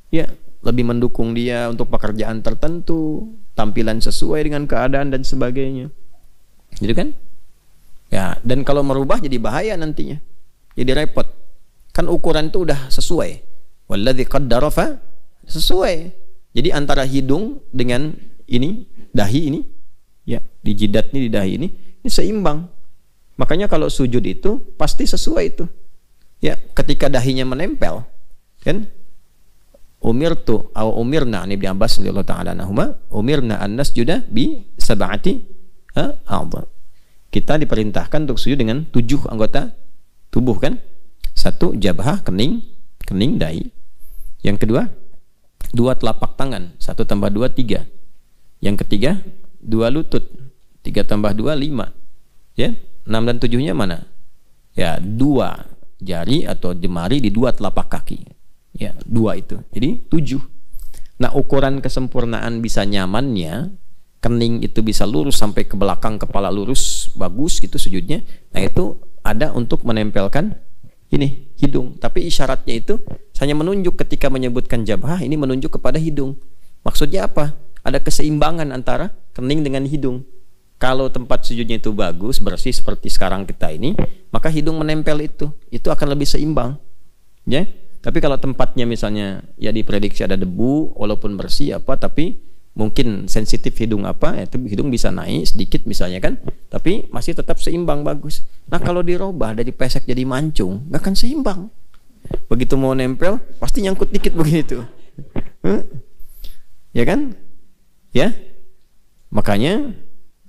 Ya, lebih mendukung dia untuk pekerjaan tertentu, tampilan sesuai dengan keadaan dan sebagainya. Gitu kan? Ya, dan kalau merubah jadi bahaya nantinya. Jadi repot. Kan ukuran itu udah sesuai. Walladzi qaddara fa sesuai. Jadi antara hidung dengan ini, dahi ini, ya, di jidat ini, di dahi ini seimbang. Makanya kalau sujud itu pasti sesuai itu. Ya, ketika dahinya menempel, kan? Umirtu atau umirna, Ibnu Abbas radhiyallahu taala anhuma, umirna an nasjuda bi sab'ati a'dha. Kita diperintahkan untuk sujud dengan 7 anggota tubuh kan? 1 jabhah, kening dahi. Yang kedua 2 telapak tangan, 1 tambah 2 3. Yang ketiga 2 lutut, 3 tambah 2 5. Ya, 6 dan 7-nya mana? Ya, 2 jari atau jemari di 2 telapak kaki. Ya, 2 itu. Jadi 7. Nah, ukuran kesempurnaan bisa nyamannya, kening itu bisa lurus sampai ke belakang, kepala lurus, bagus gitu sujudnya. Nah, itu ada untuk menempelkan ini hidung. Tapi isyaratnya itu hanya menunjuk ketika menyebutkan jabhah, ini menunjuk kepada hidung. Maksudnya apa? Ada keseimbangan antara kening dengan hidung. Kalau tempat sujudnya itu bagus, bersih seperti sekarang kita ini, maka hidung menempel itu akan lebih seimbang. Ya. Tapi kalau tempatnya misalnya ya diprediksi ada debu, walaupun bersih apa, tapi mungkin sensitif hidung apa, itu hidung bisa naik sedikit misalnya kan, tapi masih tetap seimbang bagus. Nah, kalau dirubah dari pesek jadi mancung, nggak akan seimbang. Begitu mau nempel, pasti nyangkut dikit begitu. Ya kan? Ya. Makanya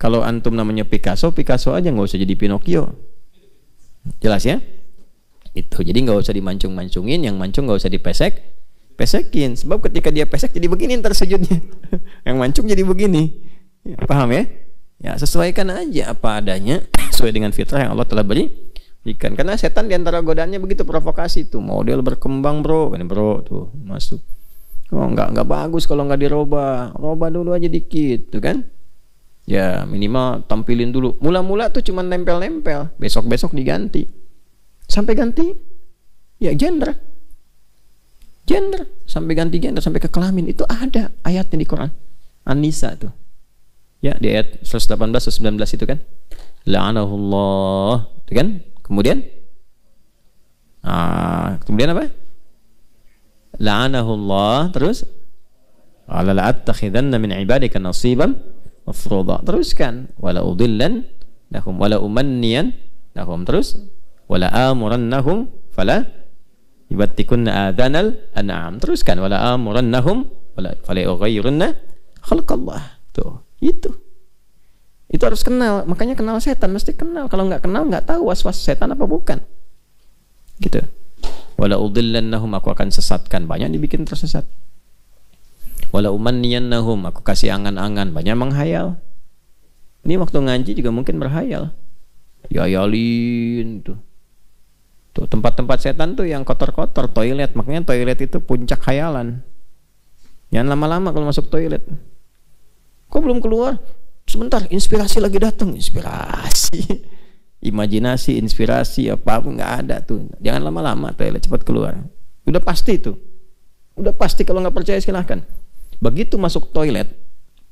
kalau antum namanya Picasso aja, nggak usah jadi Pinocchio. Jelas ya? Itu. Jadi nggak usah dimancung-mancungin, yang mancung nggak usah pesekin. Sebab ketika dia pesek jadi begini ntar sujudnya. Yang mancung jadi begini. Ya, paham ya? Ya, sesuaikan aja apa adanya sesuai dengan fitrah yang Allah telah berikan. Karena setan diantara godaannya begitu, provokasi tuh. Model berkembang bro, ini bro tuh masuk. Oh, nggak bagus kalau nggak dirubah. Robah dulu aja dikit, tuh kan? Ya minimal tampilin dulu. Mula-mula tuh cuma nempel-nempel, besok-besok diganti. Sampai ganti ya gender. Sampai ganti gender, sampai ke kelamin. Itu ada ayatnya di Quran. An-Nisa tuh. Ya, di ayat 118 atau 19 itu kan. La'anahullah, itu kan? Kemudian apa? La'anahullah, terus ala la'attakhidanna min ibadika nasiban mafruḍa. Teruskan, wala udillan lahum wala umanniyan lahum, terus wala amurannahum fala yubattikunna adhanal an'am. Teruskan, wala amurannahum wala fala yughayyirunna khalqallah. Tuh, itu harus kenal. Makanya kenal setan, mesti kenal. Kalau nggak kenal, nggak tahu was-was setan apa bukan. Gitu. Wala udillannahum, aku akan sesatkan. Banyak dibikin tersesat. Wala umanniyannahum, aku kasih angan-angan. Banyak menghayal. Ini waktu ngaji juga mungkin berhayal. Diayalin tuh. Tuh tempat-tempat setan tuh yang kotor-kotor, toilet. Makanya toilet itu puncak khayalan. Jangan lama-lama kalau masuk toilet. Kok belum keluar? Sebentar, inspirasi lagi datang. Inspirasi, imajinasi, inspirasi apa nggak ada tuh. Jangan lama-lama, toilet cepat keluar. Udah pasti tuh. Udah pasti, kalau nggak percaya silahkan. Begitu masuk toilet,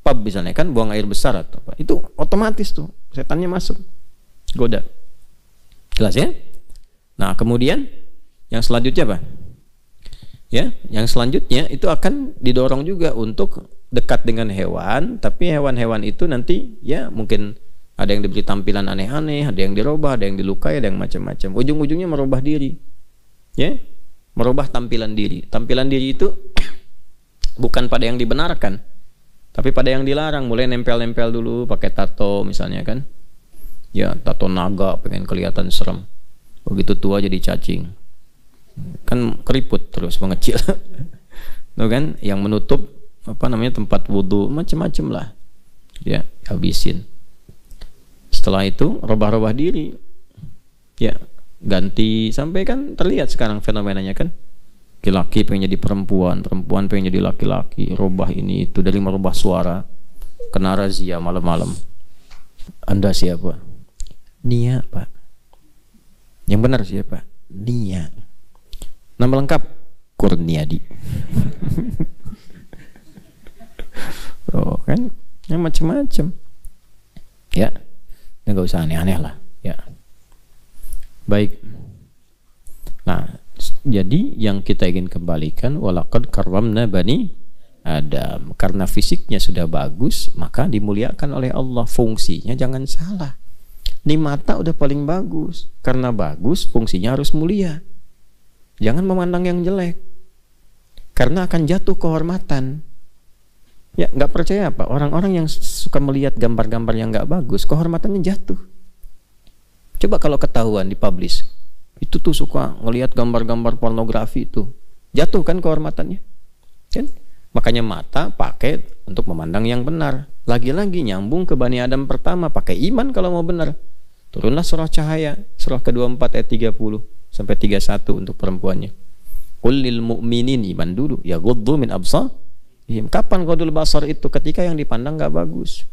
pub misalnya kan, buang air besar atau apa, itu otomatis tuh setannya masuk, goda. Jelas ya? Nah kemudian yang selanjutnya apa? Ya, yang selanjutnya itu akan didorong juga untuk dekat dengan hewan, tapi hewan-hewan itu nanti ya mungkin ada yang diberi tampilan aneh-aneh, ada yang dirubah, ada yang dilukai, ada yang macam-macam. Ujung-ujungnya merubah diri, ya, merubah tampilan diri. Tampilan diri itu bukan pada yang dibenarkan, tapi pada yang dilarang. Mulai nempel-nempel dulu, pakai tato misalnya kan, ya tato naga, pengen kelihatan serem. Begitu tua jadi cacing, kan keriput terus mengecil, tuh kan, yang menutup apa namanya tempat wudhu, macam-macam lah, ya habisin. Setelah itu robah-robah diri, ya ganti, sampai kan terlihat sekarang fenomenanya kan, laki-laki pengen jadi perempuan, perempuan pengen jadi laki-laki, robah ini itu, dari merubah suara, kena razia malam-malam. Anda siapa? Nia Pak. Yang benar siapa? Nia. Nama lengkap Kurniadi. Oh kan, yang macam-macam. Ya, nggak usah aneh-aneh lah. Ya, baik. Nah, jadi yang kita ingin kembalikan, walaqad karramna bani Adam. Karena fisiknya sudah bagus, maka dimuliakan oleh Allah. Fungsinya jangan salah. Ini mata udah paling bagus. Karena bagus, fungsinya harus mulia. Jangan memandang yang jelek, karena akan jatuh kehormatan. Ya, nggak percaya apa? Orang-orang yang suka melihat gambar-gambar yang nggak bagus, kehormatannya jatuh. Coba kalau ketahuan dipublish, itu tuh suka ngelihat gambar-gambar pornografi itu, jatuh kan kehormatannya. Kan? Makanya mata pakai untuk memandang yang benar. Lagi-lagi nyambung ke Bani Adam pertama, pakai iman kalau mau benar. Turunlah surah Cahaya, surah ke-24 ayat 30. sampai 31 untuk perempuannya. Qul lil mu'minini man dulu yaghuddu min absarihim. Kapan ghadul basar itu? Ketika yang dipandang enggak bagus.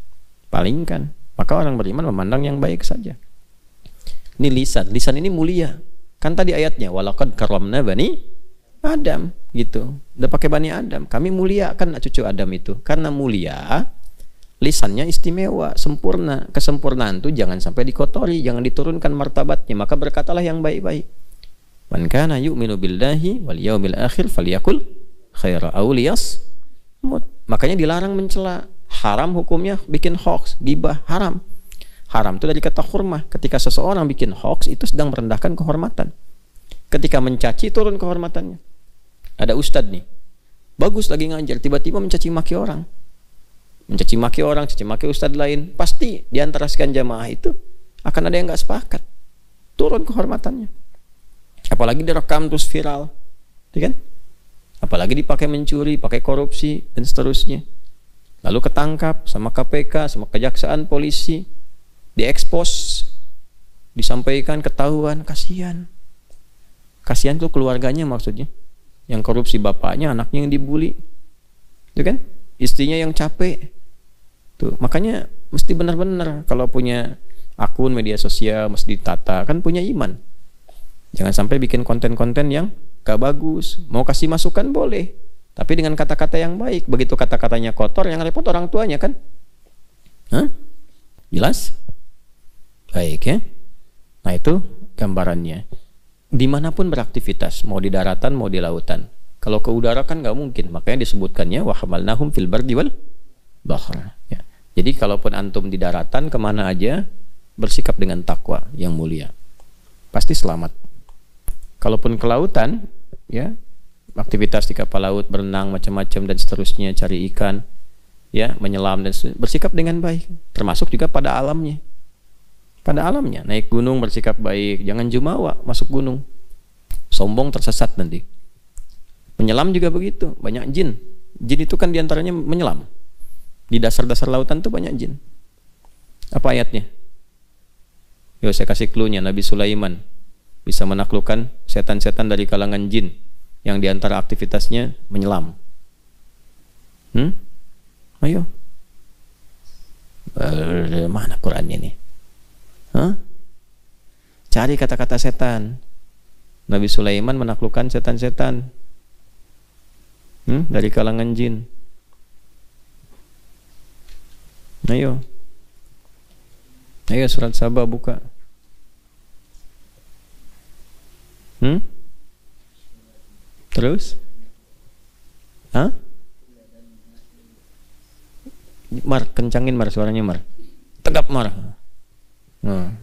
Palingkan. Maka orang beriman memandang yang baik saja. Ini lisan. Lisan ini mulia. Kan tadi ayatnya walaqad karramna bani Adam gitu. Udah pakai bani Adam. Kami mulia kan cucu Adam itu. Karena mulia, lisannya istimewa, sempurna. Kesempurnaan itu jangan sampai dikotori, jangan diturunkan martabatnya. Maka berkatalah yang baik-baik. Man kana yu'minu billahi wal yawmil akhir falyakul khaira aw liyasmut. Makanya dilarang mencela. Haram hukumnya bikin hoax, gibah, haram. Haram itu dari kata hurmah. Ketika seseorang bikin hoax itu sedang merendahkan kehormatan. Ketika mencaci turun kehormatannya. Ada ustadz nih, bagus lagi ngajar, tiba-tiba mencaci maki orang. Mencaci maki orang, caci maki ustadz lain. Pasti diantara sekian jamaah itu akan ada yang nggak sepakat. Turun kehormatannya. Apalagi direkam terus viral, kan? Apalagi dipakai mencuri, pakai korupsi dan seterusnya. Lalu ketangkap sama KPK, sama kejaksaan, polisi, diekspos, disampaikan, ketahuan, kasihan. Kasihan tuh keluarganya maksudnya. Yang korupsi bapaknya, anaknya yang dibully. Itu kan? Istrinya yang capek. Tuh, makanya mesti benar-benar kalau punya akun media sosial mesti ditata, kan punya iman. Jangan sampai bikin konten-konten yang gak bagus. Mau kasih masukan boleh, tapi dengan kata-kata yang baik. Begitu kata-katanya kotor, yang repot orang tuanya kan? Hah? Jelas? Baik ya. Nah itu gambarannya. Dimanapun beraktivitas, mau di daratan, mau di lautan. Kalau ke udara kan nggak mungkin, makanya disebutkannya wa hamalnahum fil bardi wal bahr. Ya. Jadi kalaupun antum di daratan kemana aja, bersikap dengan takwa yang mulia, pasti selamat. Kalaupun ke lautan, ya aktivitas di kapal laut, berenang macam-macam dan seterusnya, cari ikan, ya menyelam dan bersikap dengan baik, termasuk juga pada alamnya. Pada alamnya, naik gunung bersikap baik, jangan jumawa masuk gunung, sombong tersesat nanti. Menyelam juga begitu, banyak jin. Jin itu kan diantaranya menyelam. Di dasar-dasar lautan tuh banyak jin. Apa ayatnya? Yo, saya kasih clue-nya. Nabi Sulaiman bisa menaklukkan setan-setan dari kalangan jin yang diantara aktivitasnya menyelam. Ayo. Mana Qurannya nih? Cari kata-kata setan. Nabi Sulaiman menaklukkan setan-setan dari kalangan jin. Ayo surat Saba buka. Terus? Mar, kencangin Mar suaranya Mar. Tegap Mar.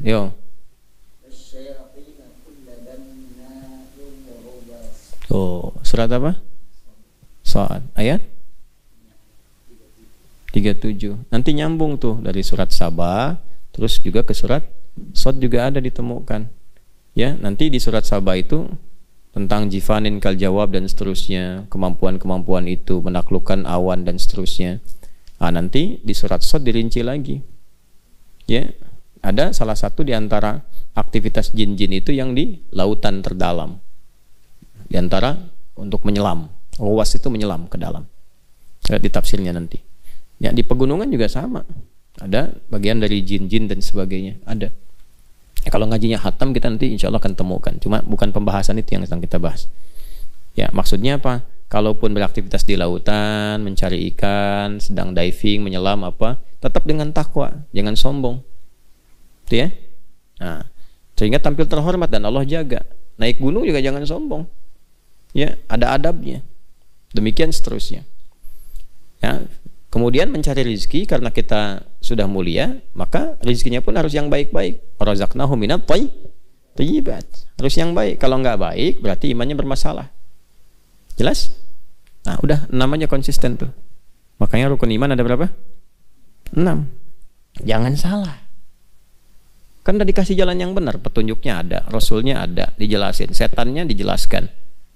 Yo. Oh, surat apa? Soal ayat 37. Nanti nyambung tuh dari surat Saba, terus juga ke surat Sod juga ada ditemukan. Ya, nanti di surat Saba itu tentang jifanin kal jawab dan seterusnya, kemampuan-kemampuan itu menaklukkan awan dan seterusnya. Nanti di surat Sod dirinci lagi. Ya, ada salah satu di antara aktivitas jin-jin itu yang di lautan terdalam. Di antara untuk menyelam. Ruas itu menyelam ke dalam. Lihat di tafsirnya nanti. Ya, di pegunungan juga sama. Ada bagian dari jin-jin dan sebagainya. Ada. Ya, kalau ngajinya khatam kita nanti insya Allah akan temukan. Cuma bukan pembahasan itu yang sedang kita bahas. Ya, maksudnya apa? Kalaupun beraktivitas di lautan, mencari ikan, sedang diving, menyelam apa, tetap dengan takwa, jangan sombong. Itu ya. Nah, sehingga tampil terhormat dan Allah jaga. Naik gunung juga jangan sombong. Ya, ada adabnya. Demikian seterusnya. Ya, kemudian mencari rezeki karena kita sudah mulia, maka rezekinya pun harus yang baik-baik. Razaqnahum minat thayyibat. Harus yang baik. Kalau nggak baik, berarti imannya bermasalah. Jelas? Nah, udah 6 aja konsisten tuh. Makanya rukun iman ada berapa? 6. Jangan salah. Kan udah dikasih jalan yang benar, petunjuknya ada, Rasulnya ada, dijelasin, setannya dijelaskan,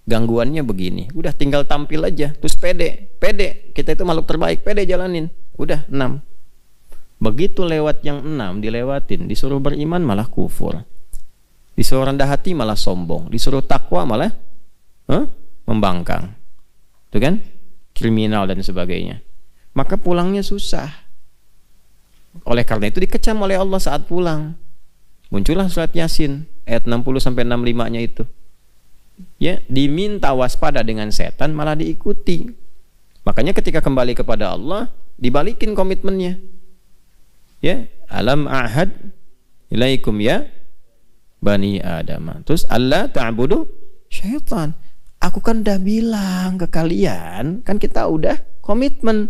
gangguannya begini. Udah tinggal tampil aja, terus pede. Kita itu makhluk terbaik, pede jalanin. Udah 6. Begitu lewat yang 6 dilewatin, disuruh beriman malah kufur. Disuruh rendah hati malah sombong, disuruh takwa malah membangkang. Itu kan? Kriminal dan sebagainya. Maka pulangnya susah. Oleh karena itu dikecam oleh Allah saat pulang. Muncullah surat Yasin ayat 60 sampai 65-nya itu. Ya, diminta waspada dengan setan malah diikuti. Makanya ketika kembali kepada Allah dibalikin komitmennya. Ya, alam ahad ilaikum ya Bani Adam. Terus Allah ta'budu syaitan. Aku kan udah bilang ke kalian, kan kita udah komitmen.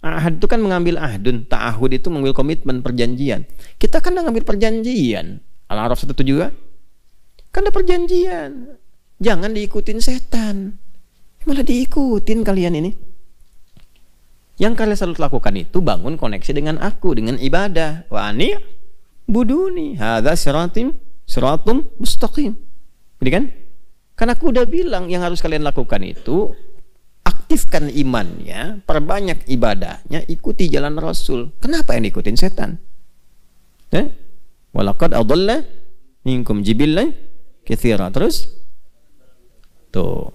Ahad itu kan mengambil ahdun, ta'ahud itu mengambil komitmen, perjanjian. Kita kan udah ngambil perjanjian. Al-A'raf 1 juga kan ada perjanjian. Jangan diikutin setan. Malah diikutin kalian ini. Yang kalian selalu lakukan itu bangun koneksi dengan aku, dengan ibadah. Wa ani buduni hadza siratum mustaqim. Jadi kan? Karena aku udah bilang yang harus kalian lakukan itu aktifkan imannya, perbanyak ibadahnya, ikuti jalan Rasul. Kenapa yang diikutin setan? Walaqad adalla minkum jibillan katsira. Terus tuh,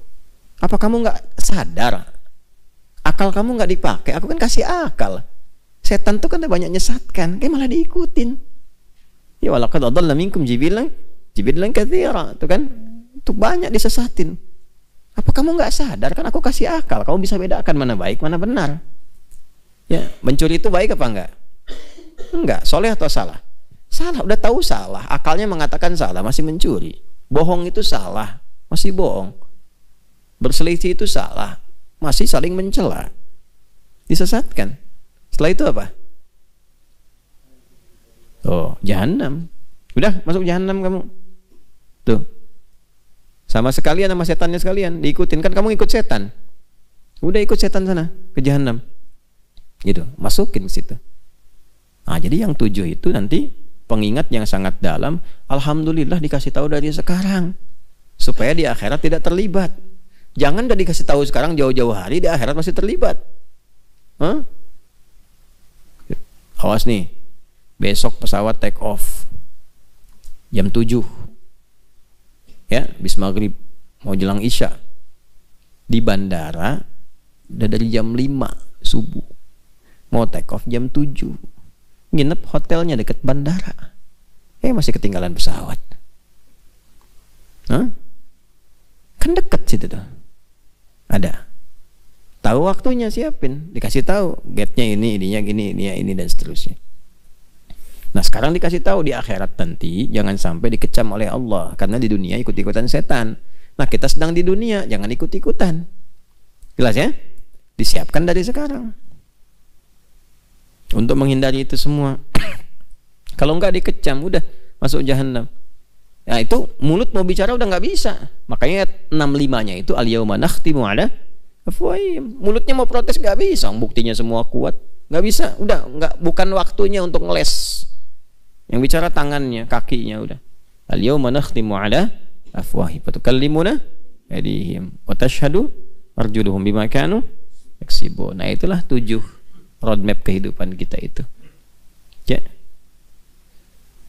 apa kamu nggak sadar? Akal kamu nggak dipakai. Aku kan kasih akal. Setan tuh kan banyak nyesatkan, kayak malah diikutin. Ya walaqad adalla minkum jibillan katsira. Tuh kan? Tuh banyak disesatin. Apa kamu nggak sadar? Kan aku kasih akal, kamu bisa bedakan mana baik, mana benar. Ya, mencuri itu baik apa enggak? Enggak, soleh atau salah? Salah, udah tahu salah, akalnya mengatakan salah, masih mencuri. Bohong itu salah, masih bohong. Berselisih itu salah, masih saling mencela. Disesatkan. Setelah itu apa? Oh, jahanam. Udah masuk jahanam kamu. Tuh. Sama sekalian sama setannya sekalian diikutin, kan kamu ikut setan. Udah ikut setan sana ke jahanam. Gitu, masukin ke situ. Nah, jadi yang 7 itu nanti pengingat yang sangat dalam, alhamdulillah dikasih tahu dari sekarang supaya di akhirat tidak terlibat. Jangan udah dikasih tahu sekarang jauh-jauh hari, di akhirat masih terlibat. Awas nih. Besok pesawat take off jam 7. Ya, bis maghrib mau jelang isya di bandara udah dari jam 5 subuh, mau take off jam 7, nginep hotelnya deket bandara, masih ketinggalan pesawat. Kan deket situ tuh, ada tahu waktunya, siapin, dikasih tahu gate-nya ini, ininya gini, ini dan seterusnya. Nah sekarang dikasih tahu di akhirat nanti jangan sampai dikecam oleh Allah karena di dunia ikut-ikutan setan. Nah kita sedang di dunia, jangan ikut-ikutan. Jelas ya? Disiapkan dari sekarang untuk menghindari itu semua. Kalau enggak dikecam, udah masuk jahanam. Nah itu mulut mau bicara udah nggak bisa. Makanya 65-nya itu al-yauma nakhtimu ala afwahihim. Mulutnya mau protes nggak bisa, buktinya semua kuat. Nggak bisa, udah nggak, bukan waktunya untuk ngeles. Yang bicara tangannya, kakinya udah. Al-yauma nakhtimu ala afwahihim wa tukallimuna aydihim wa tashhadu arjuluhum bima kanu yaksibun. Nah, itulah 7 roadmap kehidupan kita itu. Ya.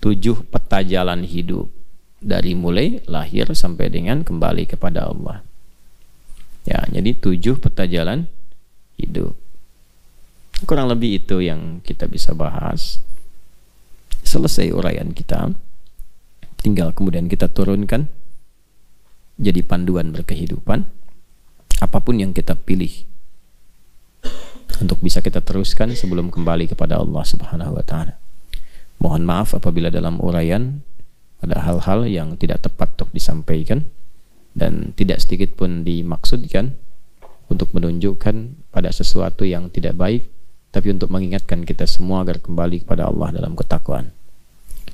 7 peta jalan hidup dari mulai lahir sampai dengan kembali kepada Allah. Ya, jadi 7 peta jalan hidup. Kurang lebih itu yang kita bisa bahas. Selesai uraian kita, tinggal kemudian kita turunkan jadi panduan berkehidupan. Apapun yang kita pilih untuk bisa kita teruskan sebelum kembali kepada Allah Subhanahu wa ta'ala. Mohon maaf apabila dalam uraian ada hal-hal yang tidak tepat untuk disampaikan dan tidak sedikit pun dimaksudkan untuk menunjukkan pada sesuatu yang tidak baik, tapi untuk mengingatkan kita semua agar kembali kepada Allah dalam ketakwaan.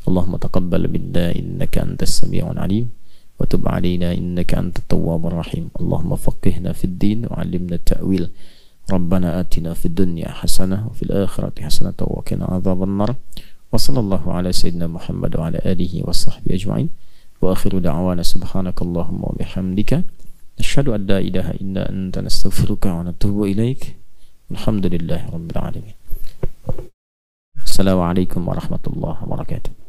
Allahumma taqabbal minna innaka antas sami'un alim wa tub 'alaina innaka antat tawwabur rahim. Allahumma faqihna fid din wa 'allimna ta'wil. Rabbana atina fid dunya hasanah wa fil akhirati hasanah wa qina adzaban nar. Wa sallallahu ala sayyidina Muhammad wa ala alihi wa sahbihi ajma'in. Wa akhiru da'wana subhanakallahumma wa bihamdika nashhadu an la ilaha illa anta nastaghfiruka wa natubu ilaik. Alhamdulillahi rabbil alamin. Assalamualaikum warahmatullahi wabarakatuh.